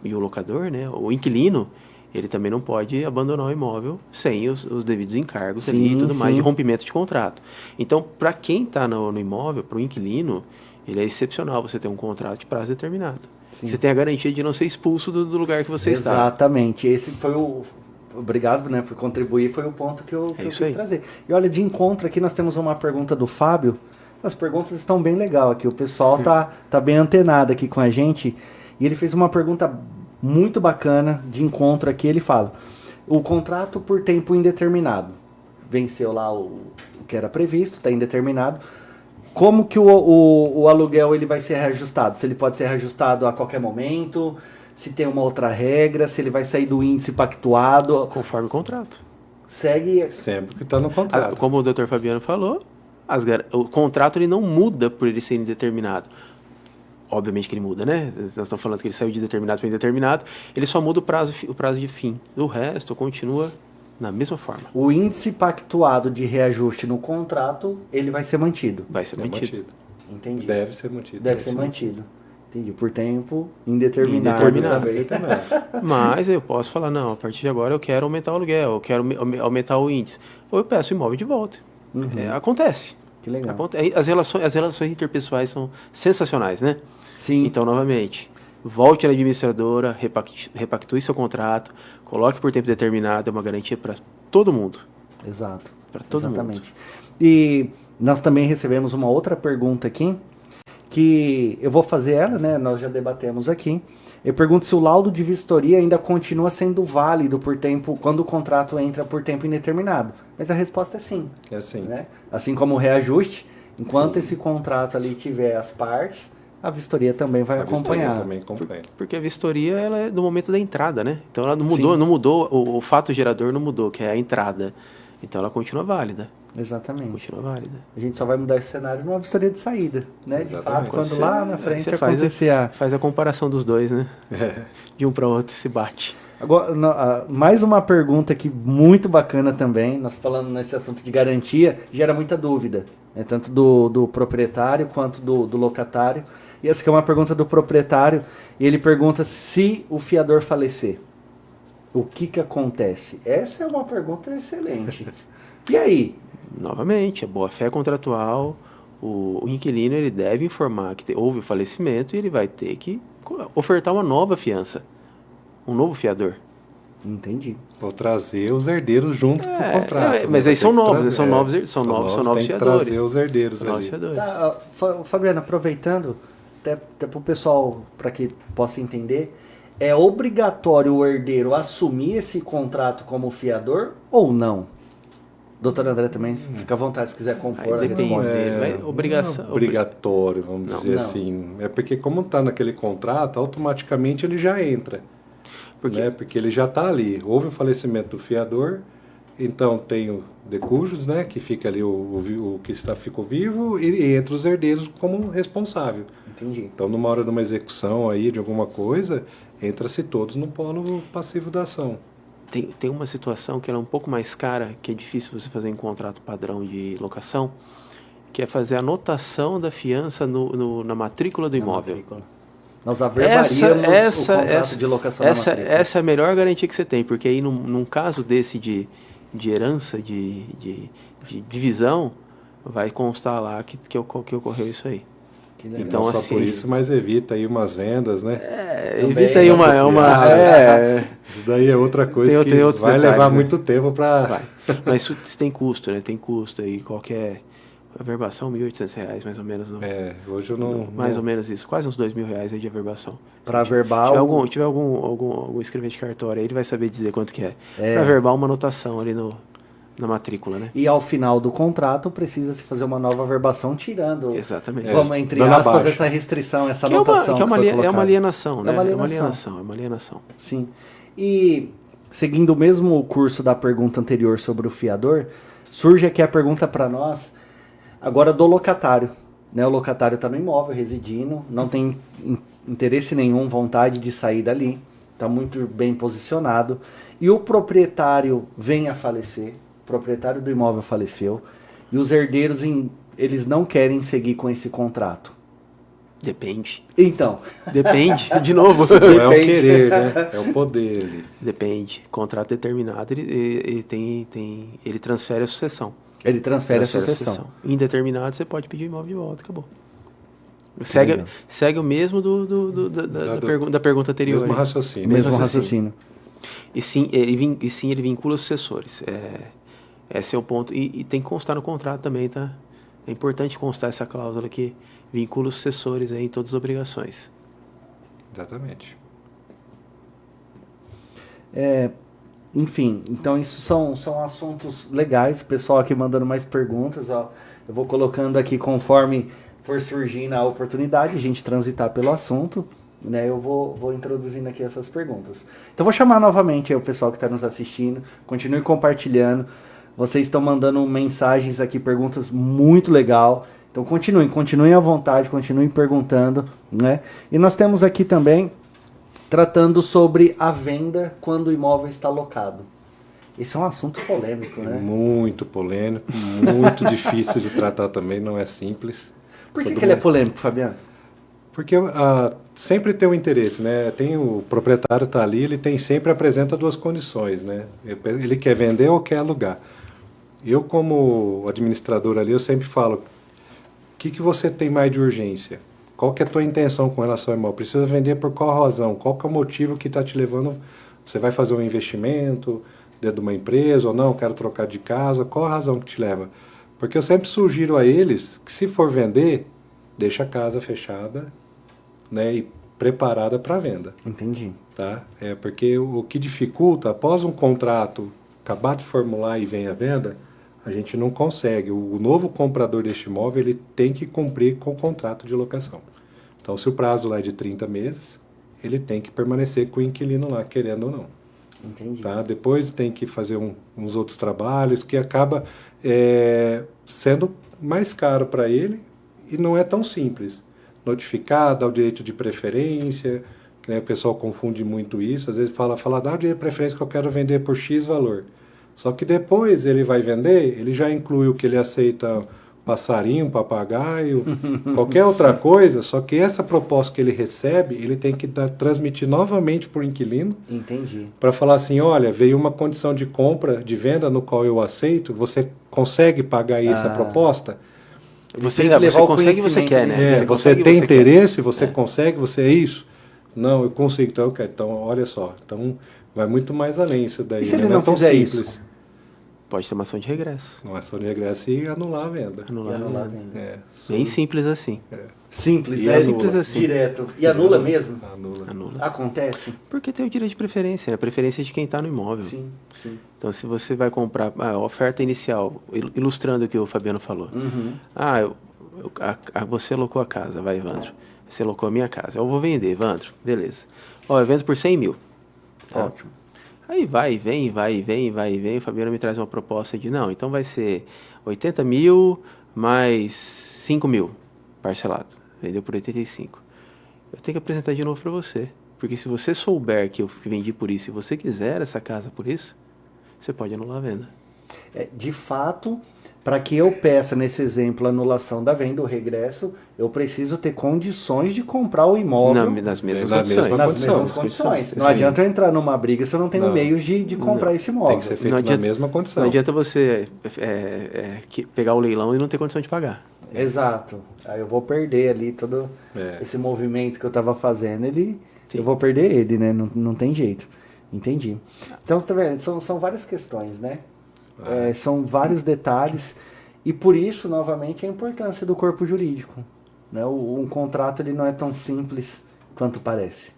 locador, né, o inquilino, ele também não pode abandonar o imóvel sem os devidos encargos ali e tudo mais de rompimento de contrato. Então, para quem está no imóvel, para o inquilino, ele é excepcional você ter um contrato de prazo determinado. Sim. Você tem a garantia de não ser expulso do lugar que você está. Exatamente. Esse foi o... Obrigado, né, por contribuir, foi o ponto que eu quis trazer. E olha, de encontro aqui nós temos uma pergunta do Fábio. As perguntas estão bem legal aqui, o pessoal tá bem antenado aqui com a gente. E ele fez uma pergunta muito bacana de encontro aqui. Ele fala: o contrato por tempo indeterminado. Venceu lá o que era previsto, está indeterminado. Como que o aluguel ele vai ser reajustado? Se ele pode ser reajustado a qualquer momento, se tem uma outra regra, se ele vai sair do índice pactuado. Conforme o contrato. Segue... Sempre que está no contrato. Como o Dr. Fabiano falou, o contrato ele não muda por ele ser indeterminado. Obviamente que ele muda, né? Nós estamos falando que ele saiu de determinado para indeterminado. Ele só muda o prazo de fim. O resto continua na mesma forma. O índice pactuado de reajuste no contrato, ele vai ser mantido. Vai ser mantido. Entendi. Deve ser mantido. Deve ser mantido. Entendi. Por tempo indeterminado. Também. Mas eu posso falar, não, a partir de agora eu quero aumentar o aluguel, eu quero aumentar o índice. Ou eu peço o imóvel de volta. Acontece. Que legal. As relações interpessoais são sensacionais, né? Sim. Então, novamente, volte na administradora, repactue seu contrato, coloque por tempo determinado, é uma garantia para todo mundo. Exato. Para todo mundo. E nós também recebemos uma outra pergunta aqui, que eu vou fazer ela, né? Nós já debatemos aqui. Eu pergunto se o laudo de vistoria ainda continua sendo válido por tempo, quando o contrato entra por tempo indeterminado. Mas a resposta é sim. É sim. Né? Assim como o reajuste, enquanto esse contrato ali tiver as partes, a vistoria também vai acompanhar. Também acompanha. Porque a vistoria ela é do momento da entrada, né? Então ela não mudou, o fato gerador não mudou, que é a entrada. Então ela continua válida. Exatamente. Continua válida. A gente só vai mudar esse cenário numa vistoria de saída, né? De fato, quando lá na frente acontecer faz a comparação dos dois, né? De um para outro, se bate. Agora, mais uma pergunta aqui muito bacana também. Nós falando nesse assunto de garantia, gera muita dúvida, né? Tanto do proprietário quanto do locatário. E essa aqui é uma pergunta do proprietário. E ele pergunta se o fiador falecer, o que acontece? Essa é uma pergunta excelente. E aí? Novamente, a boa-fé contratual, o inquilino ele deve informar que houve o falecimento e ele vai ter que ofertar uma nova fiança, um novo fiador. Entendi. Ou trazer os herdeiros junto com o contrato. Mas aí são novos, são novos fiadores. Trazer os herdeiros ali. Tá, Fabiano, aproveitando, até para o pessoal, para que possa entender, é obrigatório o herdeiro assumir esse contrato como fiador ou não? Doutor André também, fica à vontade se quiser compor a resposta. Obrigatório, vamos dizer assim. É porque como está naquele contrato, automaticamente ele já entra. Porque ele já está ali. Houve o falecimento do fiador, então tem o decujus, né, que fica ali o que ficou vivo, e entra os herdeiros como responsável. Entendi. Então, numa hora de uma execução aí de alguma coisa, entra-se todos no polo passivo da ação. Tem uma situação que ela é um pouco mais cara, que é difícil você fazer em contrato padrão de locação, que é fazer a anotação da fiança na matrícula do imóvel. Matrícula. Nós averbaríamos o contrato de locação na matrícula. Essa é a melhor garantia que você tem, porque aí num caso desse de herança, de divisão, vai constar lá que ocorreu isso aí. Então, só assim, por isso, mas evita aí umas vendas, né? Evita aí isso daí é outra coisa que vai levar muito tempo para... Mas isso tem custo, né? Tem custo aí, qualquer A verbação, R$ 1.800, mais ou menos. Hoje eu não... Mais ou menos isso. Quase uns R$ 2.000 aí de averbação. Para Se verbal... tiver algum escrevente de cartório aí, ele vai saber dizer quanto que é. Para verbal, uma anotação ali na matrícula, né? E ao final do contrato precisa-se fazer uma nova verbação tirando, Exatamente. como entre Dando aspas, abaixo. essa restrição, essa Que anotação é uma que foi colocada. alienação, né? É uma alienação. É uma alienação. Sim. E seguindo o mesmo curso da pergunta anterior sobre o fiador, surge aqui a pergunta para nós, agora do locatário. Né? O locatário está no imóvel, residindo, não tem interesse nenhum, vontade de sair dali, está muito bem posicionado. E o proprietário vem a falecer, o proprietário do imóvel faleceu, e os herdeiros eles não querem seguir com esse contrato. Depende. Então, Depende, de novo. Não é o querer, né? É o poder ali. Depende. Contrato determinado, ele transfere a sucessão. ele transfere a sucessão. Indeterminado, você pode pedir o imóvel de volta, acabou. Legal. Segue o mesmo da pergunta anterior. Mesmo aí. raciocínio. Mesmo raciocínio. E sim, ele vincula os sucessores. Esse é o ponto. E tem que constar no contrato também, tá? É importante constar essa cláusula que vincula os sucessores aí em todas as obrigações. Exatamente. Enfim, então isso são assuntos legais. O pessoal aqui mandando mais perguntas, ó. Eu vou colocando aqui conforme for surgindo a oportunidade, a gente transitar pelo assunto, né? Eu vou introduzindo aqui essas perguntas. Então vou chamar novamente aí o pessoal que está nos assistindo, continue compartilhando. Vocês estão mandando mensagens aqui, perguntas muito legal. Então continuem à vontade, continuem perguntando, né? E nós temos aqui também tratando sobre a venda quando o imóvel está locado. Esse é um assunto polêmico, né? Muito polêmico, muito difícil de tratar também, não é simples. Por que ele é polêmico, Fabiano? Porque sempre tem um interesse, né? Tem o proprietário está ali, ele sempre apresenta duas condições, né? Ele quer vender ou quer alugar. Eu, como administrador ali, eu sempre falo, o que você tem mais de urgência? Qual que é a tua intenção com relação ao imóvel? Precisa vender por qual razão? Qual que é o motivo que está te levando? Você vai fazer um investimento dentro de uma empresa ou não? Quero trocar de casa? Qual a razão que te leva? Porque eu sempre sugiro a eles que, se for vender, deixa a casa fechada, né, e preparada para venda. Entendi. Tá? Porque o que dificulta, após um contrato acabar de formular e vem à venda, a gente não consegue. O novo comprador deste imóvel, ele tem que cumprir com o contrato de locação. Então, se o prazo lá é de 30 meses, ele tem que permanecer com o inquilino lá, querendo ou não. Entendi. Tá? Depois tem que fazer uns outros trabalhos que acaba sendo mais caro para ele e não é tão simples. Notificar, dar o direito de preferência, né? O pessoal confunde muito isso, às vezes dá o direito de preferência que eu quero vender por X valor. Só que depois ele vai vender, ele já inclui o que ele aceita, passarinho, papagaio, qualquer outra coisa, só que essa proposta que ele recebe, ele tem que transmitir novamente para o inquilino. Entendi. Para falar assim, olha, veio uma condição de compra, de venda no qual eu aceito, você consegue pagar aí essa proposta? Você tem que levar o consegue e você conhecimento, quer, né? Você consegue e tem você quer. interesse, você consegue, você é isso? Não, eu consigo, então eu quero. Então, olha só, então vai muito mais além isso daí. E se ele é não tão fizer simples. isso? Pode ter uma ação de regresso. Uma ação de regresso e anular a venda. Anular, anular a né? venda. Bem simples assim. Simples, E né? anula. Simples assim. Direto. E anula mesmo? Anula. Anula. Acontece? Porque tem o direito de preferência, né? A preferência é de quem está no imóvel. Sim, sim. Então, se você vai comprar a oferta inicial, ilustrando o que o Fabiano falou. Uhum. Você alocou a casa, vai, Evandro. Você alocou a minha casa. Eu vou vender, Evandro. Beleza. Eu vendo por 100 mil. Tá? Ótimo. Aí vai, vem. O Fabiano me traz uma proposta de, não, então vai ser 80 mil mais 5 mil parcelado. Vendeu por 85. Eu tenho que apresentar de novo para você. Porque se você souber que eu vendi por isso e você quiser essa casa por isso, você pode anular a venda. De fato, para que eu peça, nesse exemplo, a anulação da venda, o regresso, eu preciso ter condições de comprar o imóvel Nas mesmas Na condições. mesma nas mesmas condições. Não Sim. adianta eu entrar numa briga se eu não tenho Não. meios de comprar esse imóvel. Tem que ser feito Não na adianta- mesma condição. Não adianta você pegar o leilão e não ter condição de pagar. Exato. Aí eu vou perder ali todo esse movimento que eu estava fazendo, eu vou perder ele, né? Não tem jeito. Entendi. Então, você tá vendo? São várias questões, né? São vários detalhes E por isso, novamente, a importância do corpo jurídico. Né? Um contrato ele não é tão simples quanto parece.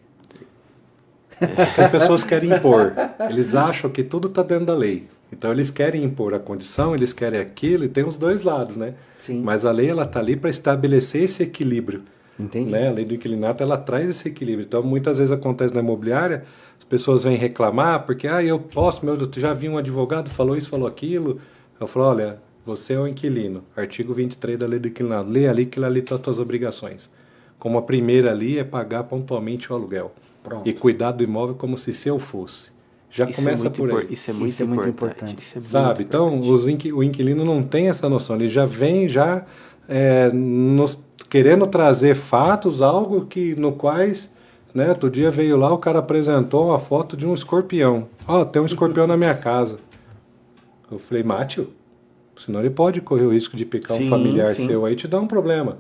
Que as pessoas querem impor. Eles acham que tudo está dentro da lei. Então eles querem impor a condição, eles querem aquilo, e tem os dois lados, né? Sim. Mas a lei ela está ali para estabelecer esse equilíbrio. Entendi. Né? A lei do inquilinato ela traz esse equilíbrio. Então muitas vezes acontece na imobiliária, as pessoas vêm reclamar porque eu posso, já vi um advogado falou isso, falou aquilo. Eu falo, olha, você é o inquilino, artigo 23 da lei do inquilinato, lê ali que ali estão as suas obrigações. Como a primeira ali é pagar pontualmente o aluguel. Pronto. E cuidar do imóvel como se seu fosse. Já Isso começa é muito por aí. Isso é muito Isso é muito importante. importante. Isso é muito Sabe? Então, importante. o inquilino não tem essa noção. Ele já vem querendo trazer fatos, algo no quais, né? Outro dia veio lá, o cara apresentou uma foto de um escorpião. Tem um escorpião na minha casa. Eu falei, mate-o. Senão ele pode correr o risco de picar Sim, um familiar sim. seu aí e te dar um problema.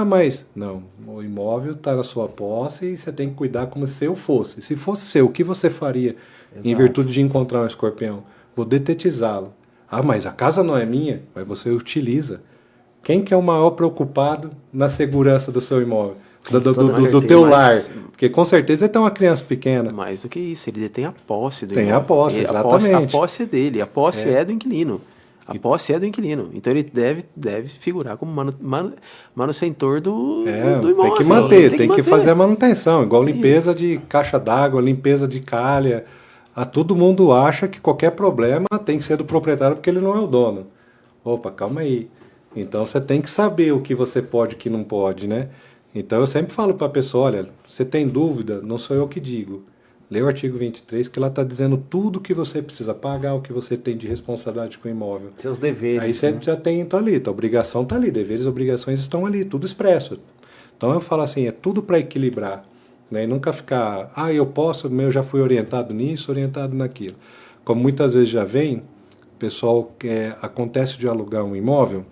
Mas não, o imóvel está na sua posse e você tem que cuidar como se seu fosse. Se fosse seu, o que você faria em Exato. virtude de encontrar um escorpião? Vou detetizá-lo. Mas a casa não é minha, mas você utiliza. Quem que é o maior preocupado na segurança do seu imóvel? Do certeza. teu Mas- lar? Porque com certeza ele tem uma criança pequena. Mais do que isso, ele detém a posse do Tem imóvel. a posse, A exatamente. posse é dele, a posse é do inquilino. A posse é do inquilino. Então ele deve figurar como manutentor do imóvel. Tem que manter, tem que fazer a manutenção, igual limpeza de caixa d'água, limpeza de calha. Todo mundo acha que qualquer problema tem que ser do proprietário porque ele não é o dono. Opa, calma aí. Então você tem que saber o que você pode e o que não pode, né? Então eu sempre falo para a pessoa, olha, você tem dúvida, não sou eu que digo. Lê o artigo 23 que ela está dizendo tudo o que você precisa pagar, o que você tem de responsabilidade com o imóvel. Seus deveres. Aí você né? já tem, tá ali, a obrigação está ali, deveres e obrigações estão ali, tudo expresso. Então eu falo assim, é tudo para equilibrar, né? E nunca ficar, eu posso, eu já fui orientado nisso, orientado naquilo. Como muitas vezes já vem, o pessoal acontece de alugar um imóvel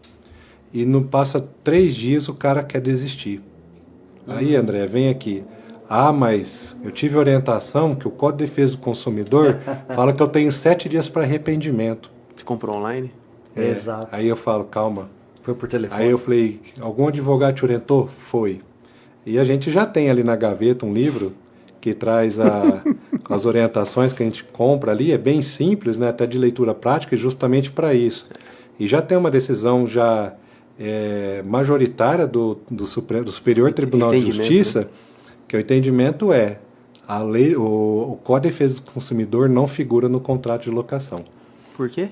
e não passa 3 dias o cara quer desistir. Aí, André, vem aqui. Mas eu tive orientação que o Código de Defesa do Consumidor fala que eu tenho 7 dias para arrependimento. Você comprou online? Exato. Aí eu falo, calma. Foi por telefone. Aí eu falei, algum advogado te orientou? Foi. E a gente já tem ali na gaveta um livro que traz as orientações que a gente compra ali. É bem simples, né? Até de leitura prática, justamente para isso. E já tem uma decisão majoritária do Superior Tribunal de Justiça, né? Que o entendimento a lei, o Código de Defesa do Consumidor não figura no contrato de locação. Por quê?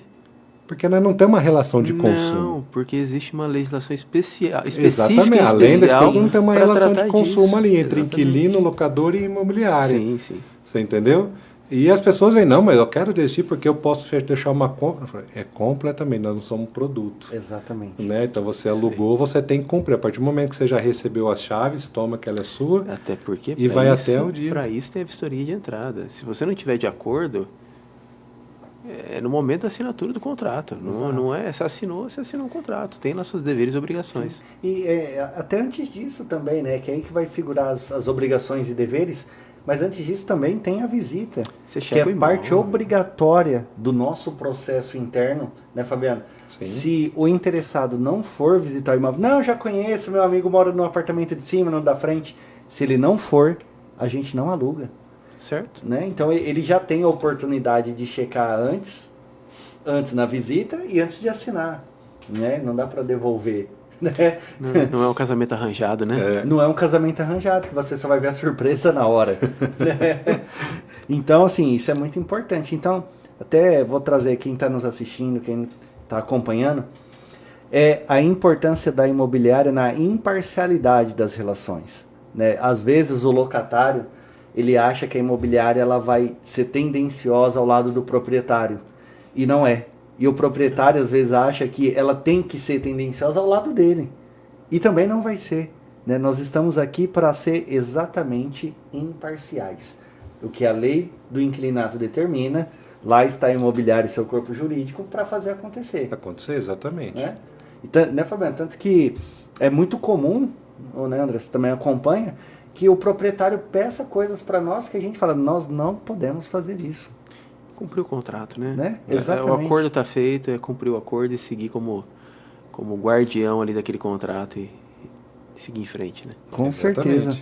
Porque nós não temos uma relação de consumo. Não, porque existe uma legislação específica. Exatamente, além das coisas, não tem uma relação de consumo disso. ali entre Exatamente. inquilino, locador e imobiliário. Sim, sim. Você entendeu? E as pessoas veem, não, mas eu quero desistir porque eu posso deixar uma compra. Eu falei, completamente, nós não somos um produto. Exatamente. Né? Então você alugou, você tem que cumprir. A partir do momento que você já recebeu as chaves, toma que ela é sua. Até porque E vai até o dia. Para isso tem a vistoria de entrada. Se você não tiver de acordo, é no momento da assinatura do contrato. Não é, você assinou um contrato. Tem lá seus deveres e obrigações. E até antes disso também, né? Que é aí que vai figurar as obrigações e deveres. Mas antes disso também tem a visita, Você que é checa o parte imóvel. obrigatória do nosso processo interno, né, Fabiano? Sim. Se o interessado não for visitar o imóvel, não, eu já conheço, meu amigo mora no apartamento de cima, no da frente. Se ele não for, a gente não aluga, Certo? né? Então ele já tem a oportunidade de checar antes na visita e antes de assinar, né? Não dá para devolver. Né? Não é um casamento arranjado, né? Não é um casamento arranjado, que você só vai ver a surpresa na hora. Né? Então, assim, isso é muito importante. Então, até vou trazer quem está nos assistindo, quem está acompanhando, a importância da imobiliária na imparcialidade das relações. Né? Às vezes o locatário, ele acha que a imobiliária ela vai ser tendenciosa ao lado do proprietário. E não é. E o proprietário às vezes acha que ela tem que ser tendenciosa ao lado dele. E também não vai ser. Né? Nós estamos aqui para ser exatamente imparciais. O que a lei do inquilinato determina, lá está a imobiliária e seu corpo jurídico para fazer acontecer. Acontecer, exatamente. Né? Então, né, Fabiano? Tanto que é muito comum, né, André, você também acompanha, que o proprietário peça coisas para nós que a gente fala, nós não podemos fazer isso. Cumprir o contrato, né? Né? Exatamente. O acordo está feito, é cumprir o acordo e seguir como como guardião ali daquele contrato e seguir em frente, né? Com Exatamente. certeza.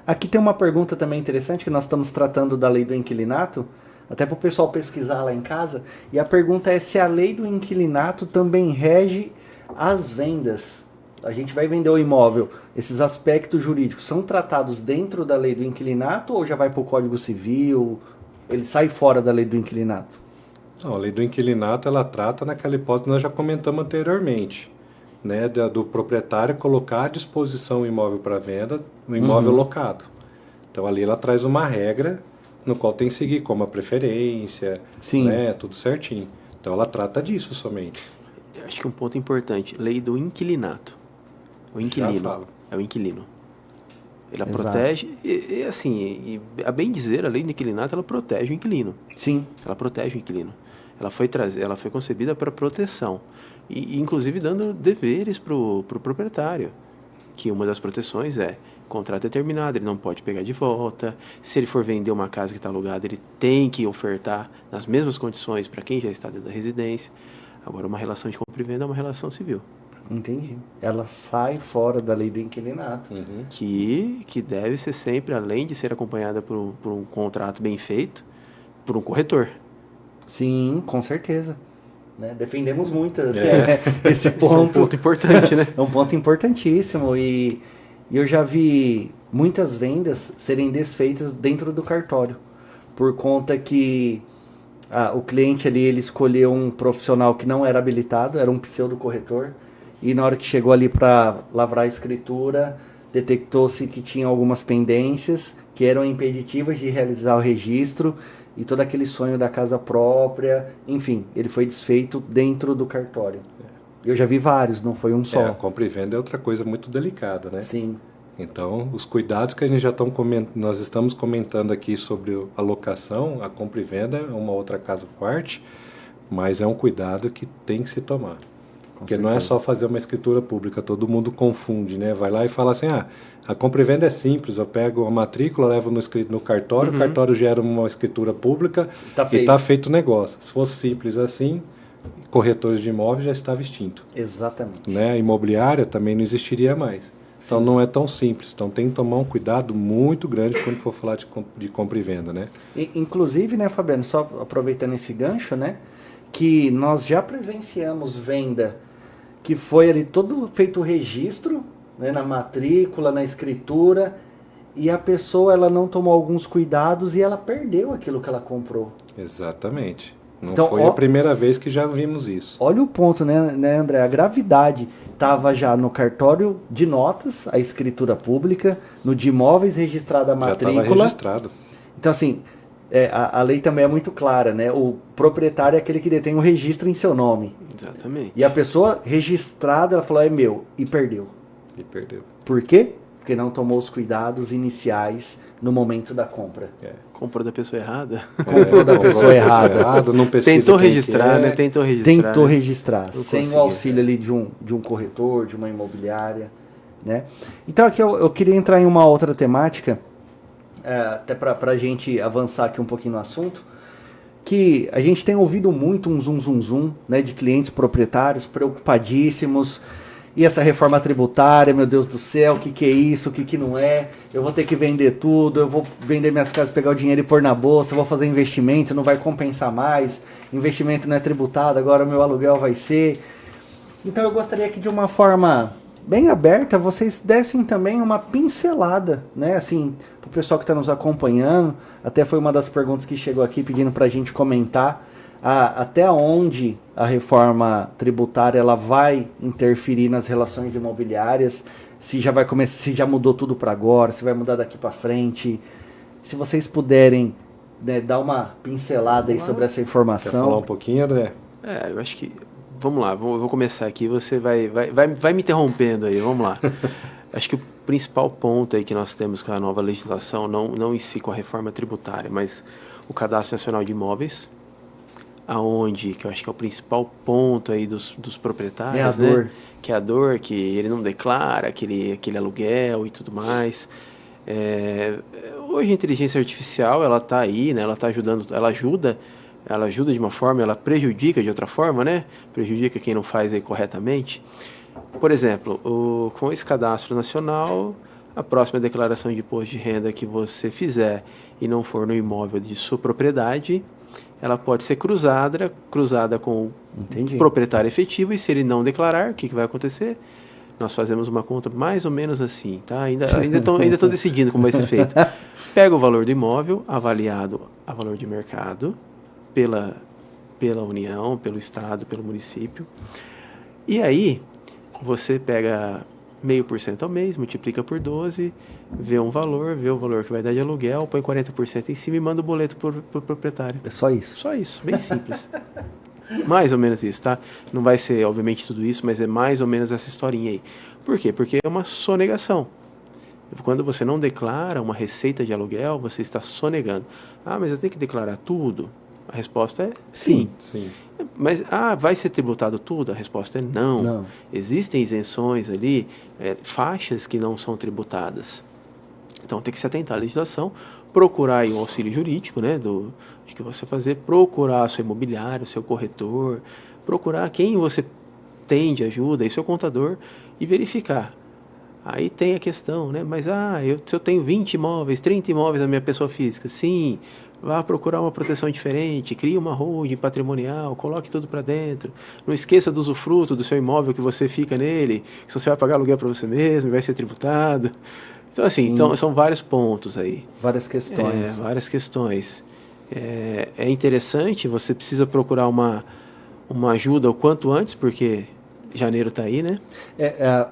Aqui tem uma pergunta também interessante, que nós estamos tratando da lei do inquilinato, até para o pessoal pesquisar lá em casa, e a pergunta é se a lei do inquilinato também rege as vendas. A gente vai vender o imóvel, esses aspectos jurídicos são tratados dentro da lei do inquilinato ou já vai para o Código Civil? Ele sai fora da lei do inquilinato? Não, a lei do inquilinato, ela trata naquela hipótese que nós já comentamos anteriormente, né, do proprietário colocar à disposição o imóvel para venda, o imóvel locado. Então ali ela traz uma regra no qual tem que seguir, como a preferência, Sim. né, tudo certinho. Então ela trata disso somente. Acho que um ponto importante, lei do inquilinato. O Já inquilino. falo. É o inquilino. Ela Exato. protege, assim, a bem dizer, a lei do inquilinato, ela protege o inquilino. Sim. Ela protege o inquilino. Ela foi concebida para proteção. E inclusive dando deveres para o proprietário. Que uma das proteções é, contrato é terminado, ele não pode pegar de volta. Se ele for vender uma casa que está alugada, ele tem que ofertar nas mesmas condições para quem já está dentro da residência. Agora, uma relação de compra e venda é uma relação civil. Entendi. Ela sai fora da lei do inquilinato. Que deve ser sempre, além de ser acompanhada por um contrato bem feito, por um corretor. Sim, com certeza. Né? Defendemos muito esse ponto. É um ponto importante, né? É um ponto importantíssimo. E eu já vi muitas vendas serem desfeitas dentro do cartório. Por conta que o cliente ali, ele escolheu um profissional que não era habilitado, era um pseudo-corretor. E na hora que chegou ali para lavrar a escritura, detectou-se que tinha algumas pendências que eram impeditivas de realizar o registro e todo aquele sonho da casa própria, enfim, ele foi desfeito dentro do cartório. Eu já vi vários, não foi um só. A compra e venda é outra coisa muito delicada, né? Sim. Então, os cuidados que a gente nós estamos comentando aqui sobre a locação, a compra e venda é uma outra casa à parte, mas é um cuidado que tem que se tomar. Porque não é só fazer uma escritura pública, todo mundo confunde, né? Vai lá e fala assim, a compra e venda é simples, eu pego a matrícula, levo no cartório, o cartório gera uma escritura pública e está feito o negócio. Se fosse simples assim, corretores de imóveis já estava extinto. Exatamente. Né? A imobiliária também não existiria mais. Então não é tão simples, então tem que tomar um cuidado muito grande quando for falar de compra e venda, né? Inclusive, né, Fabiano, só aproveitando esse gancho, né, que nós já presenciamos venda que foi ali todo feito o registro, né, na matrícula, na escritura, e a pessoa ela não tomou alguns cuidados e ela perdeu aquilo que ela comprou. Exatamente. Não Então, foi a primeira vez que já vimos isso. Olha o ponto, né, André? A gravidade estava já no cartório de notas, a escritura pública, no de imóveis registrada a matrícula. Já estava registrado. Então, assim, a lei também é muito clara, né? O proprietário é aquele que detém o registro em seu nome. Exatamente. E a pessoa registrada, ela falou, é meu, e perdeu. E perdeu. Por quê? Porque não tomou os cuidados iniciais no momento da compra. Comprou da pessoa errada. Comprou da pessoa errada. Não pesquisa Tentou quem registrar, que né? é. Tentou registrar, Não sem o conseguiu. auxílio ali de um corretor, de uma imobiliária, né? Então aqui eu queria entrar em uma outra temática, até para a gente avançar aqui um pouquinho no assunto, que a gente tem ouvido muito um zum, né, de clientes proprietários preocupadíssimos. E essa reforma tributária, meu Deus do céu, o que é isso, o que não é? Eu vou ter que vender tudo, eu vou vender minhas casas, pegar o dinheiro e pôr na bolsa, eu vou fazer investimento, não vai compensar mais, investimento não é tributado, agora o meu aluguel vai ser. Então eu gostaria que de uma forma bem aberta, vocês dessem também uma pincelada, né, assim, para o pessoal que está nos acompanhando, até foi uma das perguntas que chegou aqui pedindo para a gente comentar, até onde a reforma tributária ela vai interferir nas relações imobiliárias, se já vai começar, se já mudou tudo para agora, se vai mudar daqui para frente. Se vocês puderem, né, dar uma pincelada aí sobre essa Quer informação. falar um pouquinho, André? Eu acho que... Vamos lá, eu vou começar aqui, você vai me interrompendo aí, vamos lá. Acho que o principal ponto aí que nós temos com a nova legislação, não em si com a reforma tributária, mas o Cadastro Nacional de Imóveis, aonde, que eu acho que é o principal ponto aí dos proprietários, É a dor. né? Que é a dor, que ele não declara aquele aluguel e tudo mais. Hoje a inteligência artificial, ela está aí, né? Ela está ajudando, ela ajuda ela ajuda de uma forma, ela prejudica de outra forma, né? Prejudica quem não faz aí corretamente. Por exemplo, com esse cadastro nacional, a próxima declaração de imposto de renda que você fizer e não for no imóvel de sua propriedade, ela pode ser cruzada com Entendi. o proprietário efetivo, e se ele não declarar, o que vai acontecer? Nós fazemos uma conta mais ou menos assim, tá? Ainda estou decidindo como vai ser feito. Pega o valor do imóvel, avaliado a valor de mercado, pela União, pelo Estado, pelo município, e aí você pega 0,5% ao mês, multiplica por 12, vê o valor que vai dar de aluguel, põe 40% em cima e manda o boleto pro proprietário. É só isso. Só isso, bem simples. Mais ou menos isso, tá? Não vai ser, obviamente, tudo isso, mas é mais ou menos essa historinha aí. Por quê? Porque é uma sonegação. Quando você não declara uma receita de aluguel, você está sonegando. Ah, mas eu tenho que declarar tudo? A resposta é sim. Sim. Mas, vai ser tributado tudo? A resposta é não. Não. Existem isenções ali, faixas que não são tributadas. Então tem que se atentar à legislação, procurar aí um auxílio jurídico, né, de que você fazer, procurar seu imobiliário, seu corretor, procurar quem você tem de ajuda, e seu contador, e verificar. Aí tem a questão, né, mas se eu tenho 20 imóveis, 30 imóveis na minha pessoa física, sim, vá procurar uma proteção diferente, crie uma holding patrimonial, coloque tudo para dentro, não esqueça do usufruto do seu imóvel que você fica nele, que você vai pagar aluguel para você mesmo, vai ser tributado. Então, assim, são vários pontos aí. Várias questões. Várias questões. É interessante, você precisa procurar uma ajuda o quanto antes, porque janeiro está aí, né?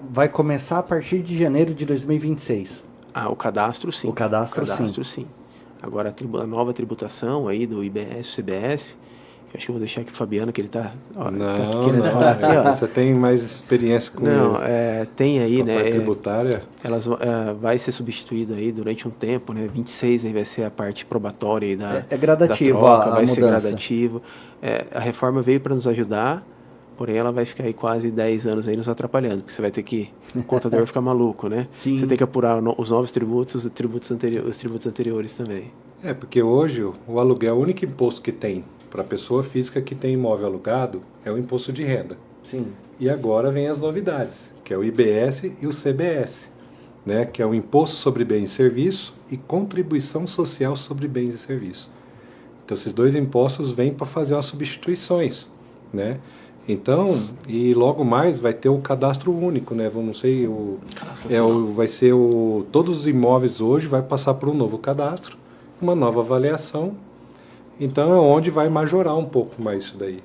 Vai começar a partir de janeiro de 2026. O cadastro, sim. O cadastro, sim. Agora, a nova tributação aí do IBS, CBS, eu acho que eu vou deixar aqui o Fabiano, que ele tá querendo falar aqui, ó. Você tem mais experiência com tem aí, a parte tributária? Elas vai ser substituído aí durante um tempo, né? 26 aí vai ser a parte probatória aí da gradativo, da troca, a vai ser mudança. gradativo. A reforma veio para nos ajudar, porém ela vai ficar aí quase 10 anos aí nos atrapalhando, porque você vai ter que, o contador ficar maluco, né? Sim. Você tem que apurar os novos tributos, os tributos anteriores também. Porque hoje o aluguel, o único imposto que tem para a pessoa física que tem imóvel alugado é o imposto de renda. Sim. E agora vem as novidades, que é o IBS e o CBS, né? Que é o Imposto sobre Bens e Serviços e Contribuição Social sobre Bens e Serviços. Então, esses dois impostos vêm para fazer as substituições, né? Então, e logo mais vai ter o cadastro único, né? Não sei, vai ser todos os imóveis hoje vai passar por um novo cadastro, uma nova avaliação. Então é onde vai majorar um pouco mais isso daí,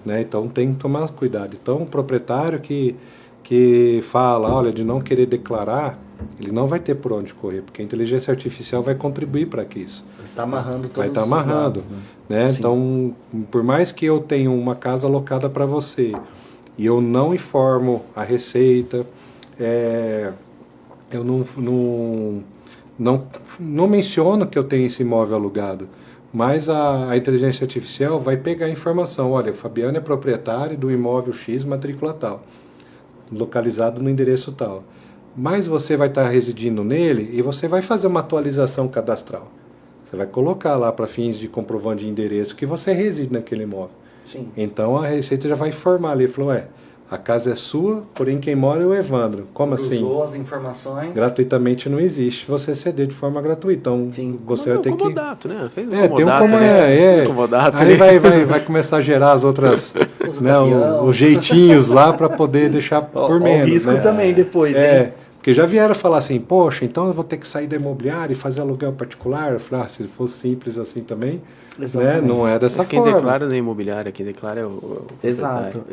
né? Então tem que tomar cuidado. Então o proprietário que fala, olha, de não querer declarar, ele não vai ter por onde correr, porque a inteligência artificial vai contribuir para que isso. Está amarrando todos vai estar amarrando, né? Então, por mais que eu tenha uma casa alocada para você e eu não informo a receita, eu não menciono que eu tenho esse imóvel alugado, mas a inteligência artificial vai pegar a informação. Olha, o Fabiano é proprietário do imóvel X, matrícula tal, localizado no endereço tal. Mas você vai estar residindo nele e você vai fazer uma atualização cadastral. Você vai colocar lá para fins de comprovante de endereço que você reside naquele imóvel. Sim. Então a Receita já vai informar ali, falou, a casa é sua, porém quem mora é o Evandro. Como assim? Usou as informações. Gratuitamente não existe você ceder de forma gratuita. Então você vai ter que... comodato, né? Fez tem um comodato, aí vai começar a gerar as outras, os jeitinhos lá para poder deixar por menos. O risco também depois, hein? Porque já vieram falar assim, poxa, então eu vou ter que sair da imobiliária e fazer aluguel particular. Eu falei, se fosse simples assim também, né? Não é dessa forma. Quem declara na imobiliária, quem declara é o Exato.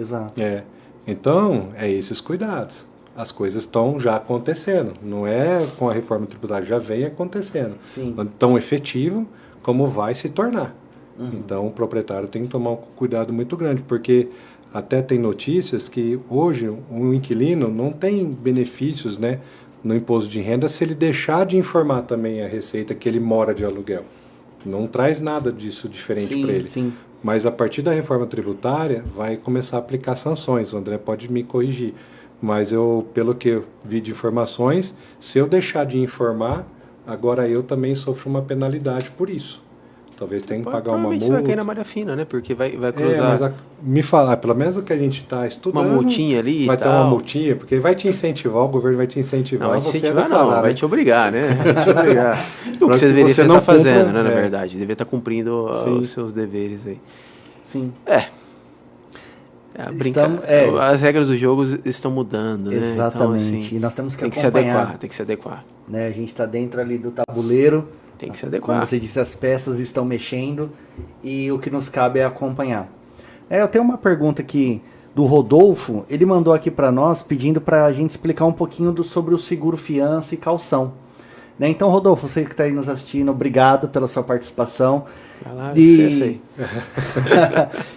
Então, esses cuidados. As coisas estão já acontecendo. Não é com a reforma tributária, já vem acontecendo. Sim. Tão efetivo como vai se tornar. Então, o proprietário tem que tomar um cuidado muito grande, porque até tem notícias que hoje um inquilino não tem benefícios, né, no imposto de renda se ele deixar de informar também a Receita que ele mora de aluguel. Não traz nada disso diferente para ele. Sim. Mas a partir da reforma tributária vai começar a aplicar sanções. O André pode me corrigir. Mas pelo que eu vi de informações, se eu deixar de informar, agora eu também sofro uma penalidade por isso. talvez tenha que pagar uma Provavelmente multa. você vai cair na malha fina, né? Porque vai cruzar Mas me falar, pelo menos o que a gente está estudando, uma multinha ali e vai ter uma tal. multinha, porque vai te incentivar, o governo vai te incentivar. Não, vai te você incentivar declarar, não, vai né? te obrigar, né? Vai te obrigar. O que Pra você que deveria você estar não fazendo, cumpra, né? Na é. verdade, deveria estar cumprindo Sim. os seus deveres aí. Sim. As regras do jogo estão mudando, né? Exatamente. Então, assim, E nós temos que tem que se acompanhar. adequar, tem que se adequar. Né? A gente está dentro ali do tabuleiro. Tem que se Como adequar. você disse, as peças estão mexendo e o que nos cabe é acompanhar. Eu tenho uma pergunta aqui do Rodolfo. Ele mandou aqui para nós pedindo para a gente explicar um pouquinho sobre o seguro fiança e calção. Né? Então, Rodolfo, você que está aí nos assistindo, obrigado pela sua participação. Vai lá, E- você aí.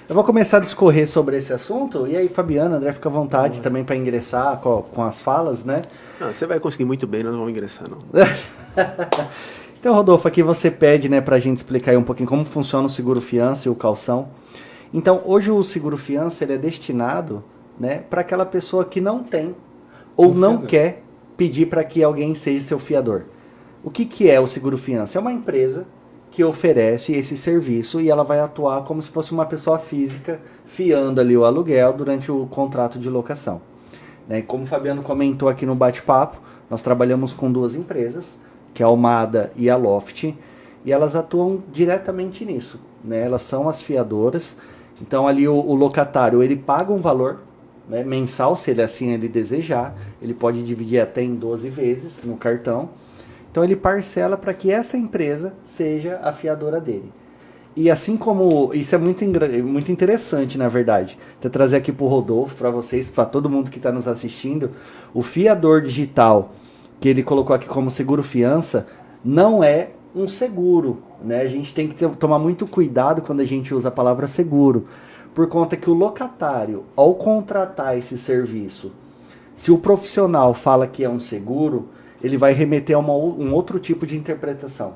Eu vou começar a discorrer sobre esse assunto. E aí, Fabiana, André, fica à vontade também para ingressar com as falas, né? Não, você vai conseguir muito bem, nós não vamos ingressar, não. Então, Rodolfo, aqui você pede, né, para a gente explicar aí um pouquinho como funciona o seguro fiança e o calção. Então, hoje o seguro fiança ele é destinado, né, para aquela pessoa que não tem ou não fiador. quer pedir para que alguém seja seu fiador. O que é o seguro fiança? É uma empresa que oferece esse serviço e ela vai atuar como se fosse uma pessoa física fiando ali o aluguel durante o contrato de locação. Né? Como o Fabiano comentou aqui no bate-papo, nós trabalhamos com duas empresas, que é a Almada e a Loft, e elas atuam diretamente nisso. Né? Elas são as fiadoras, então ali o locatário ele paga um valor, né, mensal, se ele assim ele desejar, ele pode dividir até em 12 vezes no cartão, então ele parcela para que essa empresa seja a fiadora dele. E assim como, isso é muito interessante, na verdade, até trazer aqui para o Rodolfo, para vocês, para todo mundo que está nos assistindo, o fiador digital, que ele colocou aqui como seguro fiança, não é um seguro, né? A gente tem que tomar muito cuidado quando a gente usa a palavra seguro, por conta que o locatário, ao contratar esse serviço, se o profissional fala que é um seguro, ele vai remeter a um outro tipo de interpretação.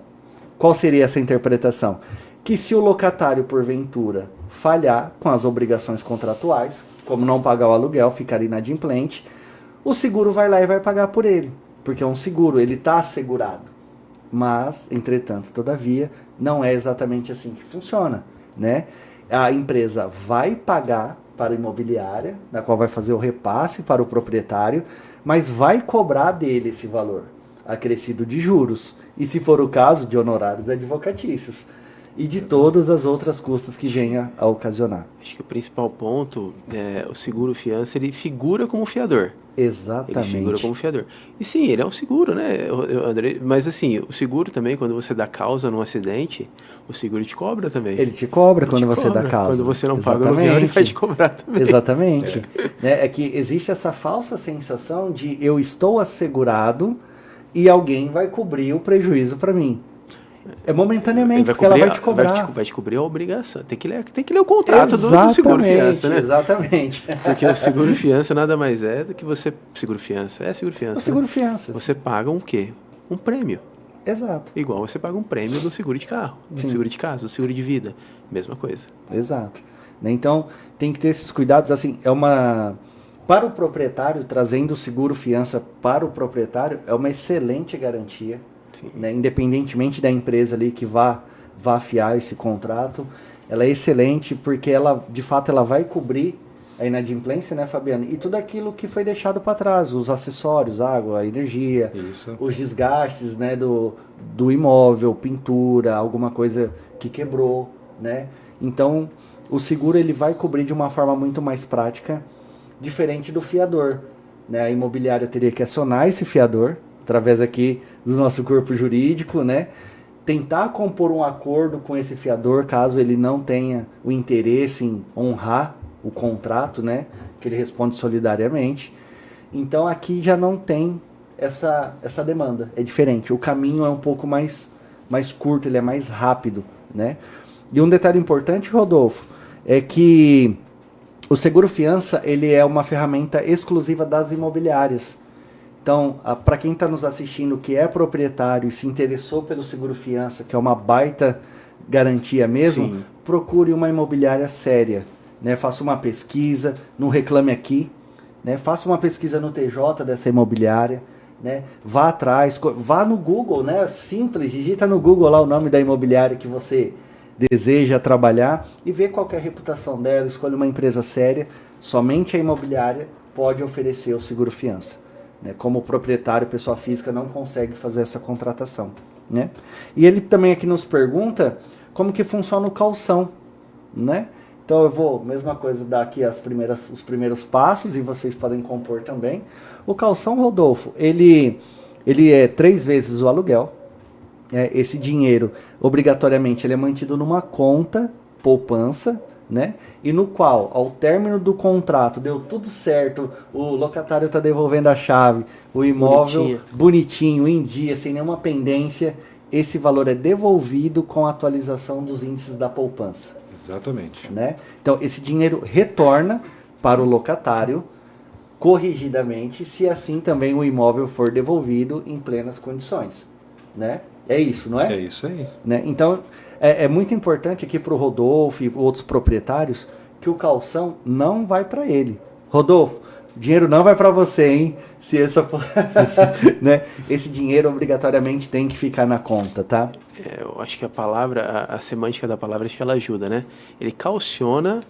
Qual seria essa interpretação? Que se o locatário, porventura, falhar com as obrigações contratuais, como não pagar o aluguel, ficar inadimplente, o seguro vai lá e vai pagar por ele, porque é um seguro, ele está assegurado. Mas, entretanto, todavia, não é exatamente assim que funciona, né? A empresa vai pagar para a imobiliária, na qual vai fazer o repasse para o proprietário, mas vai cobrar dele esse valor, acrescido de juros, e se for o caso, de honorários advocatícios, e de todas as outras custas que venha a ocasionar. Acho que o principal ponto é o seguro fiança, ele figura como fiador. Exatamente. Ele figura como fiador. E sim, ele é um seguro, né, André? Mas assim, o seguro também, quando você dá causa num acidente, o seguro te cobra também. Ele te cobra Ele quando te você cobra. dá causa. Quando você não paga o aluguel, ele vai te cobrar também. Exatamente. É que existe essa falsa sensação de eu estou assegurado e alguém vai cobrir o prejuízo para mim. É momentaneamente, porque ela vai te cobrar. Vai te cobrir a obrigação. Tem que ler o contrato do seguro fiança, né? Exatamente. Porque o seguro fiança nada mais é do que você... Seguro fiança. É seguro fiança. O seguro né? fiança. Você paga um quê? Um prêmio. Exato. Igual você paga um prêmio do seguro de carro, do seguro de casa, do seguro de vida. Mesma coisa. Exato. Né? Então, tem que ter esses cuidados. Assim, para o proprietário, trazendo o seguro fiança para o proprietário, é uma excelente garantia. Né? Independentemente da empresa ali que vá afiar esse contrato, ela é excelente porque ela, de fato, ela vai cobrir a inadimplência, né, Fabiano? E tudo aquilo que foi deixado para trás, os acessórios, água, energia, Isso. os desgastes, né, do imóvel, pintura, alguma coisa que quebrou, né? Então, o seguro ele vai cobrir de uma forma muito mais prática, diferente do fiador, né? A imobiliária teria que acionar esse fiador, através aqui do nosso corpo jurídico, né? Tentar compor um acordo com esse fiador, caso ele não tenha o interesse em honrar o contrato, né? Que ele responde solidariamente. Então aqui já não tem essa demanda, é diferente. O caminho é um pouco mais curto, ele é mais rápido, né? E um detalhe importante, Rodolfo, é que o seguro fiança ele é uma ferramenta exclusiva das imobiliárias. Então, para quem está nos assistindo que é proprietário e se interessou pelo seguro fiança, que é uma baita garantia mesmo, Sim. procure uma imobiliária séria. Né? Faça uma pesquisa, não reclame aqui. Né? Faça uma pesquisa no TJ dessa imobiliária. Né? Vá atrás, vá no Google, né? Simples, digita no Google lá o nome da imobiliária que você deseja trabalhar e ver qual que é a reputação dela, escolhe uma empresa séria, somente a imobiliária pode oferecer o seguro fiança. Né? Como proprietário, pessoa física não consegue fazer essa contratação. Né? E ele também aqui nos pergunta como que funciona o calção. Né? Então eu vou, mesma coisa, dar aqui os primeiros passos e vocês podem compor também. O calção, Rodolfo, ele é 3 vezes o aluguel. Esse dinheiro, obrigatoriamente, ele é mantido numa conta poupança, né? E no qual, ao término do contrato, deu tudo certo, o locatário está devolvendo a chave, o imóvel bonitinho, em dia, sem nenhuma pendência, esse valor é devolvido com a atualização dos índices da poupança. Exatamente. Né? Então, esse dinheiro retorna para o locatário corrigidamente, se assim também o imóvel for devolvido em plenas condições. Né? É isso, não é? É isso aí. Né? Então, é muito importante aqui para o Rodolfo e outros proprietários que o calção não vai para ele. Rodolfo, dinheiro não vai para você, hein? Se essa for... né? Esse dinheiro obrigatoriamente tem que ficar na conta, tá? Eu acho que a palavra, a semântica da palavra, acho que ela ajuda, né? Ele calciona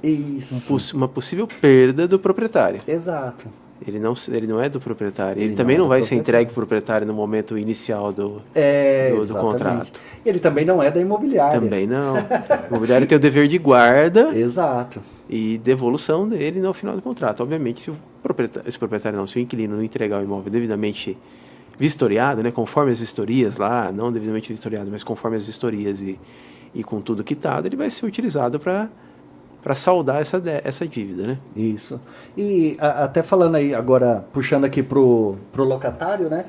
uma possível perda do proprietário. Exato. Ele não é do proprietário. Ele também não vai ser entregue para o proprietário no momento inicial do contrato. Ele também não é da imobiliária. Também não. O imobiliário tem o dever de guarda. Exato. E devolução dele no final do contrato. Obviamente, se o inquilino não entregar o imóvel devidamente vistoriado, né, conforme as vistorias lá, não devidamente vistoriado, mas conforme as vistorias e com tudo quitado, ele vai ser utilizado para saldar essa dívida, né? Isso. E até falando aí agora, puxando aqui pro locatário, né?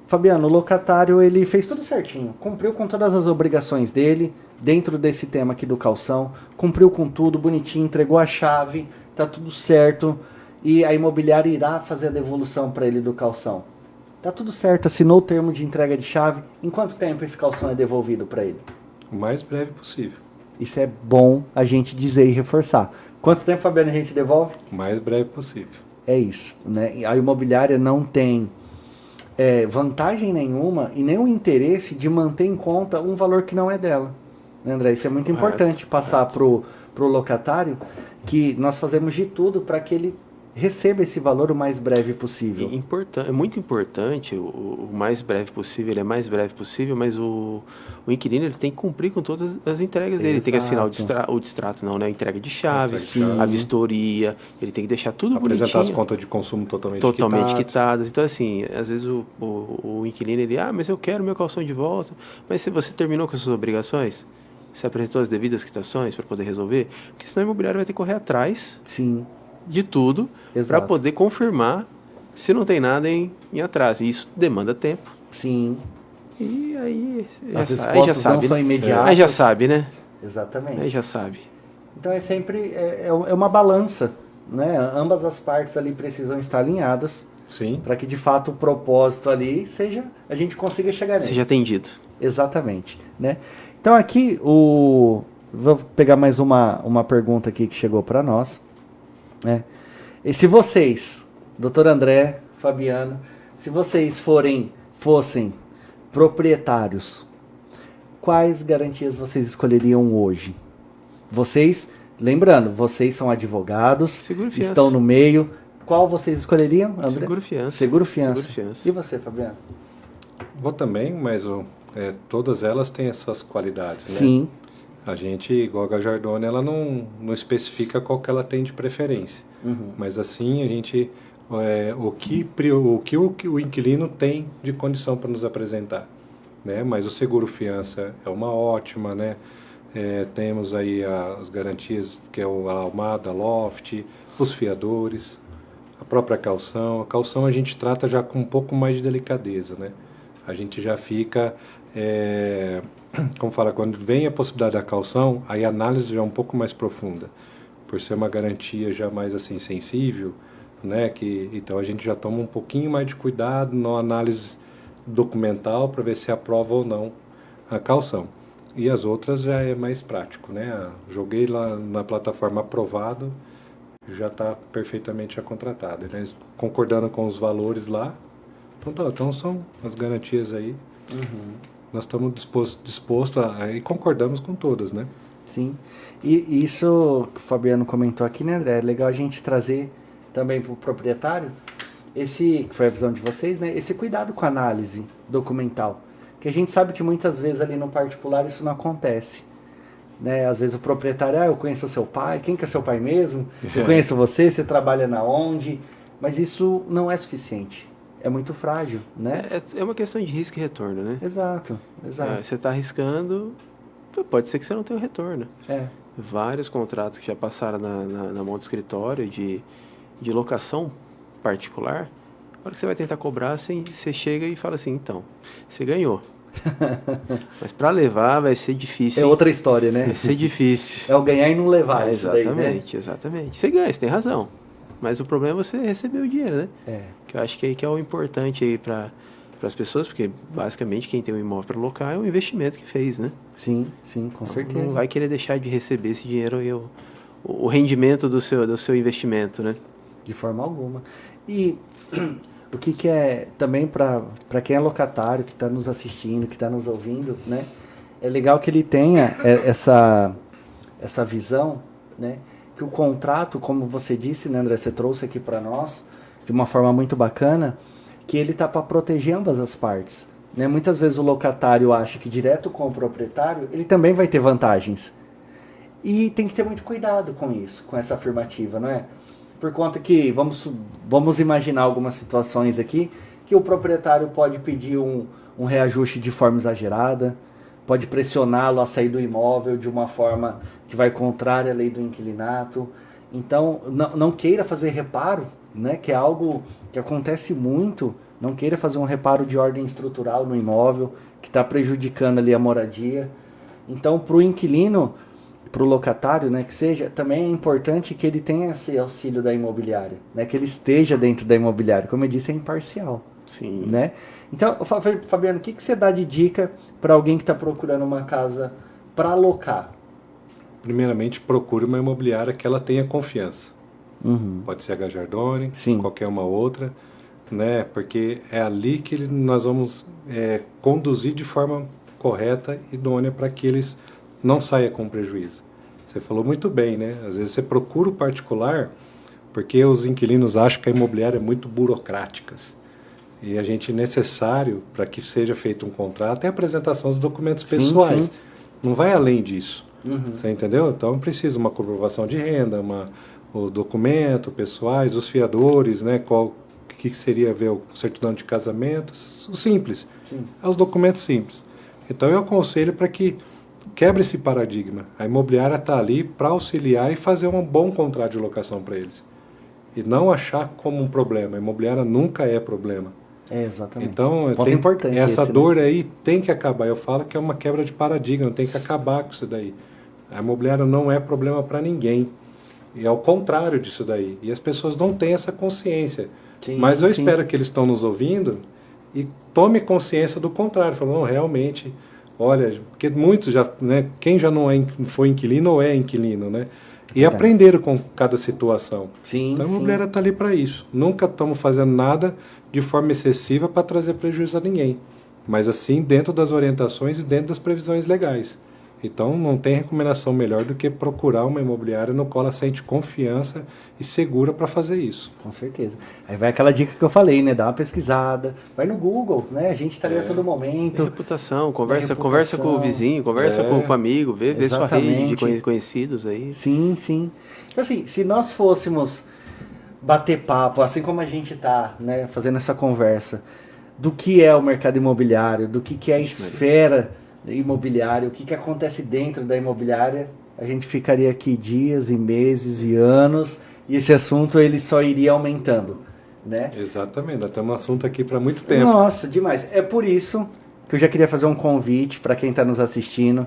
Fabiano, o locatário, ele fez tudo certinho, cumpriu com todas as obrigações dele, dentro desse tema aqui do calção, cumpriu com tudo, bonitinho, entregou a chave, tá tudo certo, e a imobiliária irá fazer a devolução para ele do calção. Tá tudo certo, assinou o termo de entrega de chave, em quanto tempo esse calção é devolvido para ele? O mais breve possível. Isso é bom a gente dizer e reforçar. Quanto tempo, Fabiano, a gente devolve? O mais breve possível. É isso, né? A imobiliária não tem vantagem nenhuma e nenhum interesse de manter em conta um valor que não é dela. Né, André? Isso é muito importante passar pro locatário, que nós fazemos de tudo para que ele receba esse valor o mais breve possível. É muito importante, o mais breve possível, ele é mais breve possível, mas o inquilino ele tem que cumprir com todas as entregas dele. Ele tem que assinar o distrato, não, né? A entrega de chaves, a vistoria, ele tem que deixar tudo apresentar bonitinho. As contas de consumo totalmente quitadas. Então, assim, às vezes o inquilino, ele, mas eu quero meu calção de volta. Mas se você terminou com as suas obrigações, você apresentou as devidas quitações para poder resolver, porque senão o imobiliário vai ter que correr atrás. Sim. De tudo para poder confirmar se não tem nada em atraso. E isso demanda tempo. Sim. E aí as respostas não são imediatas. Aí já sabe, né? Exatamente. Aí já sabe. Então é sempre uma balança, né? Ambas as partes ali precisam estar alinhadas. Sim. Para que de fato o propósito ali a gente consiga chegar nele. Seja atendido. Exatamente, né? Então aqui vou pegar mais uma pergunta aqui que chegou para nós. E se vocês, doutor André, Fabiano, se vocês fossem proprietários, quais garantias vocês escolheriam hoje? Vocês, lembrando, vocês são advogados, estão no meio. Qual vocês escolheriam, André? Seguro fiança. E você, Fabiano? Vou também, mas todas elas têm essas qualidades, né? Sim. A gente, igual a Gajardone, ela não especifica qual que ela tem de preferência. Uhum. Mas assim, a gente... o que o inquilino tem de condição para nos apresentar. Né? Mas o seguro-fiança é uma ótima, né? Temos aí as garantias, que é a Almada, Loft, os fiadores, a própria calção. A calção a gente trata já com um pouco mais de delicadeza, né? A gente já fica... como fala, quando vem a possibilidade da calção, aí a análise já é um pouco mais profunda, por ser uma garantia já mais assim sensível, né? Então a gente já toma um pouquinho mais de cuidado na análise documental para ver se aprova ou não a calção. E as outras já é mais prático, né? Joguei lá na plataforma aprovado, já está perfeitamente já contratado. Né? Concordando com os valores lá, então são as garantias aí. Uhum. nós estamos disposto e concordamos com todas, né? Sim. E isso que o Fabiano comentou aqui, né, André? É legal a gente trazer também para o proprietário esse, que foi a visão de vocês, né? Esse cuidado com a análise documental. Que a gente sabe que muitas vezes ali no particular isso não acontece. Né? Às vezes o proprietário, eu conheço o seu pai, quem que é seu pai mesmo? Eu conheço você trabalha na onde? Mas isso não é suficiente. É muito frágil, né? É uma questão de risco e retorno, né? Exato. Você está arriscando, pode ser que você não tenha o retorno. Vários contratos que já passaram na mão do escritório de locação particular, na hora que você vai tentar cobrar, você chega e fala assim, então, você ganhou. Mas para levar vai ser difícil. É outra história, né? Vai ser difícil. É o ganhar e não levar. Exatamente, exatamente. Você ganha, você tem razão. Mas o problema é você receber o dinheiro, né? Que eu acho que é o importante aí para as pessoas, porque basicamente quem tem um imóvel para alocar é um investimento que fez, né? Sim, com certeza. Não vai querer deixar de receber esse dinheiro e o rendimento do seu investimento, né? De forma alguma. E o que é também para quem é locatário, que está nos assistindo, que está nos ouvindo, né? É legal que ele tenha essa visão, né? Que o contrato, como você disse, né, André, você trouxe aqui para nós, de uma forma muito bacana, que ele está para proteger ambas as partes. Né? Muitas vezes o locatário acha que direto com o proprietário, ele também vai ter vantagens. E tem que ter muito cuidado com isso, com essa afirmativa, não é? Por conta que, vamos imaginar algumas situações aqui, que o proprietário pode pedir um reajuste de forma exagerada, pode pressioná-lo a sair do imóvel de uma forma que vai contrária à lei do inquilinato. Então, não queira fazer reparo, né, que é algo que acontece muito, não queira fazer um reparo de ordem estrutural no imóvel, que está prejudicando ali a moradia. Então, para o inquilino, para o locatário, né, que seja, também é importante que ele tenha esse auxílio da imobiliária, né, que ele esteja dentro da imobiliária. Como eu disse, é imparcial. Sim. Né? Então, Fabiano, o que você dá de dica para alguém que está procurando uma casa para alocar? Primeiramente, procure uma imobiliária que ela tenha confiança. Pode ser a Gajardoni, qualquer uma outra, né? Porque é ali que nós vamos conduzir de forma correta e idônea para que eles não saiam com prejuízo. Você falou muito bem, né? Às vezes você procura o particular porque os inquilinos acham que a imobiliária é muito burocrática. E a gente é necessário para que seja feito um contrato é a apresentação dos documentos pessoais. Sim. Não vai além disso. Você entendeu? Então precisa uma comprovação de renda, o documento pessoais, os fiadores, né? O que seria ver o certidão de casamento, o simples. É os documentos simples. Então eu aconselho para que quebre esse paradigma. A imobiliária está ali para auxiliar e fazer um bom contrato de locação para eles. E não achar como um problema. A imobiliária nunca é problema. Exatamente. Então, essa dor aí tem que acabar. Eu falo que é uma quebra de paradigma, tem que acabar com isso daí. A imobiliária não é problema para ninguém. E é o contrário disso daí. E as pessoas não têm essa consciência. Mas eu espero que eles estão nos ouvindo e tome consciência do contrário. Falando, realmente, olha, porque muitos já, né, quem já não foi inquilino ou é inquilino, né? E aprenderam com cada situação. Então a imobiliária está ali para isso. Nunca estamos fazendo nada de forma excessiva para trazer prejuízo a ninguém. Mas assim, dentro das orientações e dentro das previsões legais. Então não tem recomendação melhor do que procurar uma imobiliária no qual ela sente confiança e segura para fazer isso. Com certeza. Aí vai aquela dica que eu falei, né? Dá uma pesquisada, vai no Google, né? A gente está ali a todo momento. Reputação, conversa com o vizinho, conversa com o amigo, vê sua rede de conhecidos aí. Sim. Então assim, se nós fôssemos bater papo, assim como a gente está, né, fazendo essa conversa, do que é o mercado imobiliário, do que é a esfera imobiliária, o que acontece dentro da imobiliária, a gente ficaria aqui dias e meses e anos, e esse assunto ele só iria aumentando, né? Exatamente, nós temos um assunto aqui para muito tempo. Nossa, demais. É por isso que eu já queria fazer um convite para quem está nos assistindo.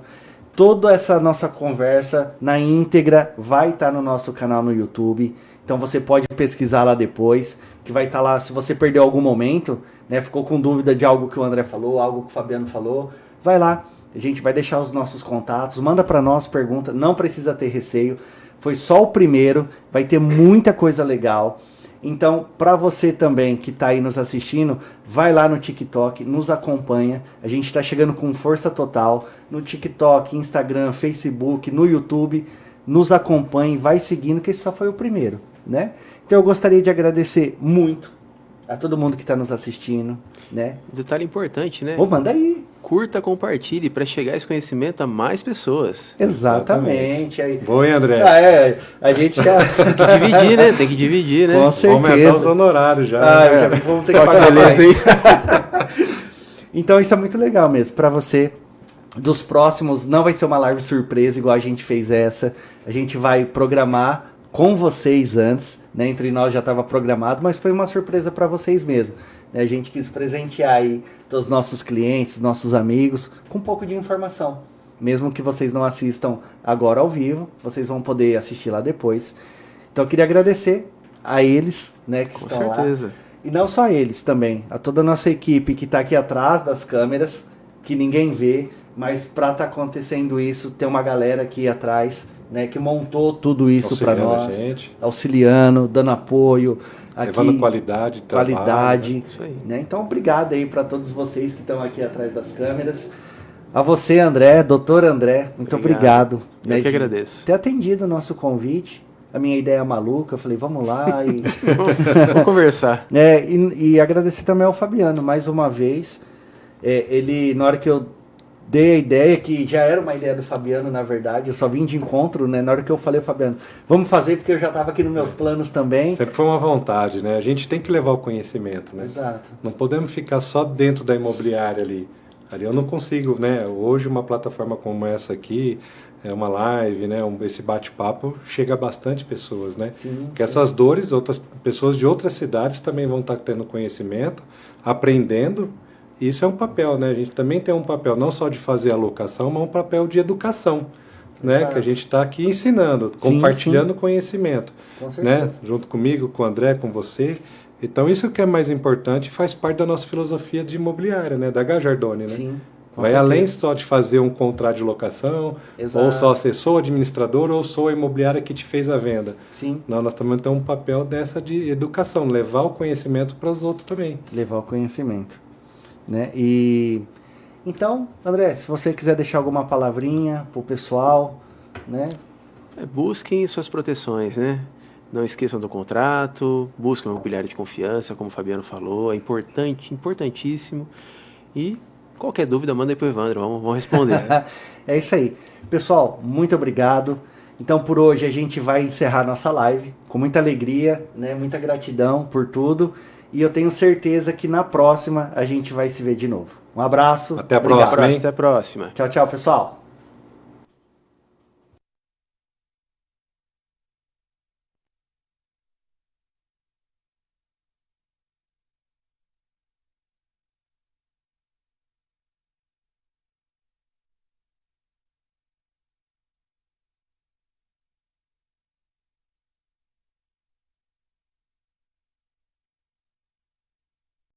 Toda essa nossa conversa na íntegra vai estar no nosso canal no YouTube. Então você pode pesquisar lá depois, que vai estar lá, se você perdeu algum momento, né, ficou com dúvida de algo que o André falou, algo que o Fabiano falou, vai lá, a gente vai deixar os nossos contatos, manda para nós, pergunta, não precisa ter receio, foi só o primeiro, vai ter muita coisa legal. Então, para você também que está aí nos assistindo, vai lá no TikTok, nos acompanha. A gente está chegando com força total no TikTok, Instagram, Facebook, no YouTube. Nos acompanhe, vai seguindo, que esse só foi o primeiro, né? Então eu gostaria de agradecer muito a todo mundo que está nos assistindo, né? Detalhe importante, né? Ô, manda aí. Curta, compartilhe para chegar esse conhecimento a mais pessoas. Exatamente. Aí. Boa, hein, André? A gente já... Tem que dividir, né? Tem que dividir, né? Com certeza. Vamos aumentar os honorários já. Já vamos ter que pagar mais. hein? Então isso é muito legal mesmo, para você. Dos próximos, não vai ser uma live surpresa igual a gente fez essa. A gente vai programar com vocês antes, né? Entre nós já estava programado, mas foi uma surpresa para vocês mesmo. Né? A gente quis presentear aí todos os nossos clientes, nossos amigos, com um pouco de informação. Mesmo que vocês não assistam agora ao vivo, vocês vão poder assistir lá depois. Então eu queria agradecer a eles, né, que Com estão lá. certeza. E não só eles também, a toda a nossa equipe que está aqui atrás das câmeras, que ninguém vê, mas para estar acontecendo isso, tem uma galera aqui atrás, né, que montou tudo isso para nós, auxiliando, dando apoio, aqui, levando qualidade, qualidade, né? Isso aí. né? Então, obrigado aí para todos vocês que estão aqui atrás das câmeras. A você, André, doutor André, muito obrigado. Eu né, que agradeço. Ter atendido o nosso convite. A minha ideia é maluca, eu falei, vamos lá e... Vamos conversar. E agradecer também ao Fabiano, mais uma vez. Ele, na hora que eu dei a ideia, que já era uma ideia do Fabiano, na verdade, eu só vim de encontro, né? Na hora que eu falei, Fabiano, vamos fazer, porque eu já estava aqui nos meus planos também. Sempre foi uma vontade, né? A gente tem que levar o conhecimento, né? Exato. Não podemos ficar só dentro da imobiliária ali. Ali eu não consigo, né? Hoje uma plataforma como essa aqui, uma live, né? Esse bate-papo chega a bastante pessoas, né? Sim, Porque essas dores, outras pessoas de outras cidades também vão estar tendo conhecimento, aprendendo. E isso é um papel, né? A gente também tem um papel não só de fazer a locação, mas um papel de educação, né? Que a gente está aqui ensinando, compartilhando conhecimento, Com certeza. né? Junto comigo, com o André, com você. Então isso que é mais importante, faz parte da nossa filosofia de imobiliária, né? Da Gajardoni, né? Sim. Vai além só de fazer um contrato de locação, Exato. ou só ser sou administrador, ou sou a imobiliária que te fez a venda. Sim. Não, nós também temos um papel dessa de educação, levar o conhecimento para os outros também. Levar o conhecimento. Né? E então, André, se você quiser deixar alguma palavrinha pro pessoal, né? Busquem suas proteções, né? Não esqueçam do contrato, busquem uma imobiliária de confiança, como o Fabiano falou, é importante, importantíssimo. E qualquer dúvida, manda aí pro Evandro, vamos responder. É isso aí. Pessoal, muito obrigado. Então, por hoje, a gente vai encerrar nossa live com muita alegria, né? Muita gratidão por tudo. E eu tenho certeza que na próxima a gente vai se ver de novo. Um abraço. Até a próxima, hein? Até a próxima. Tchau, tchau, pessoal.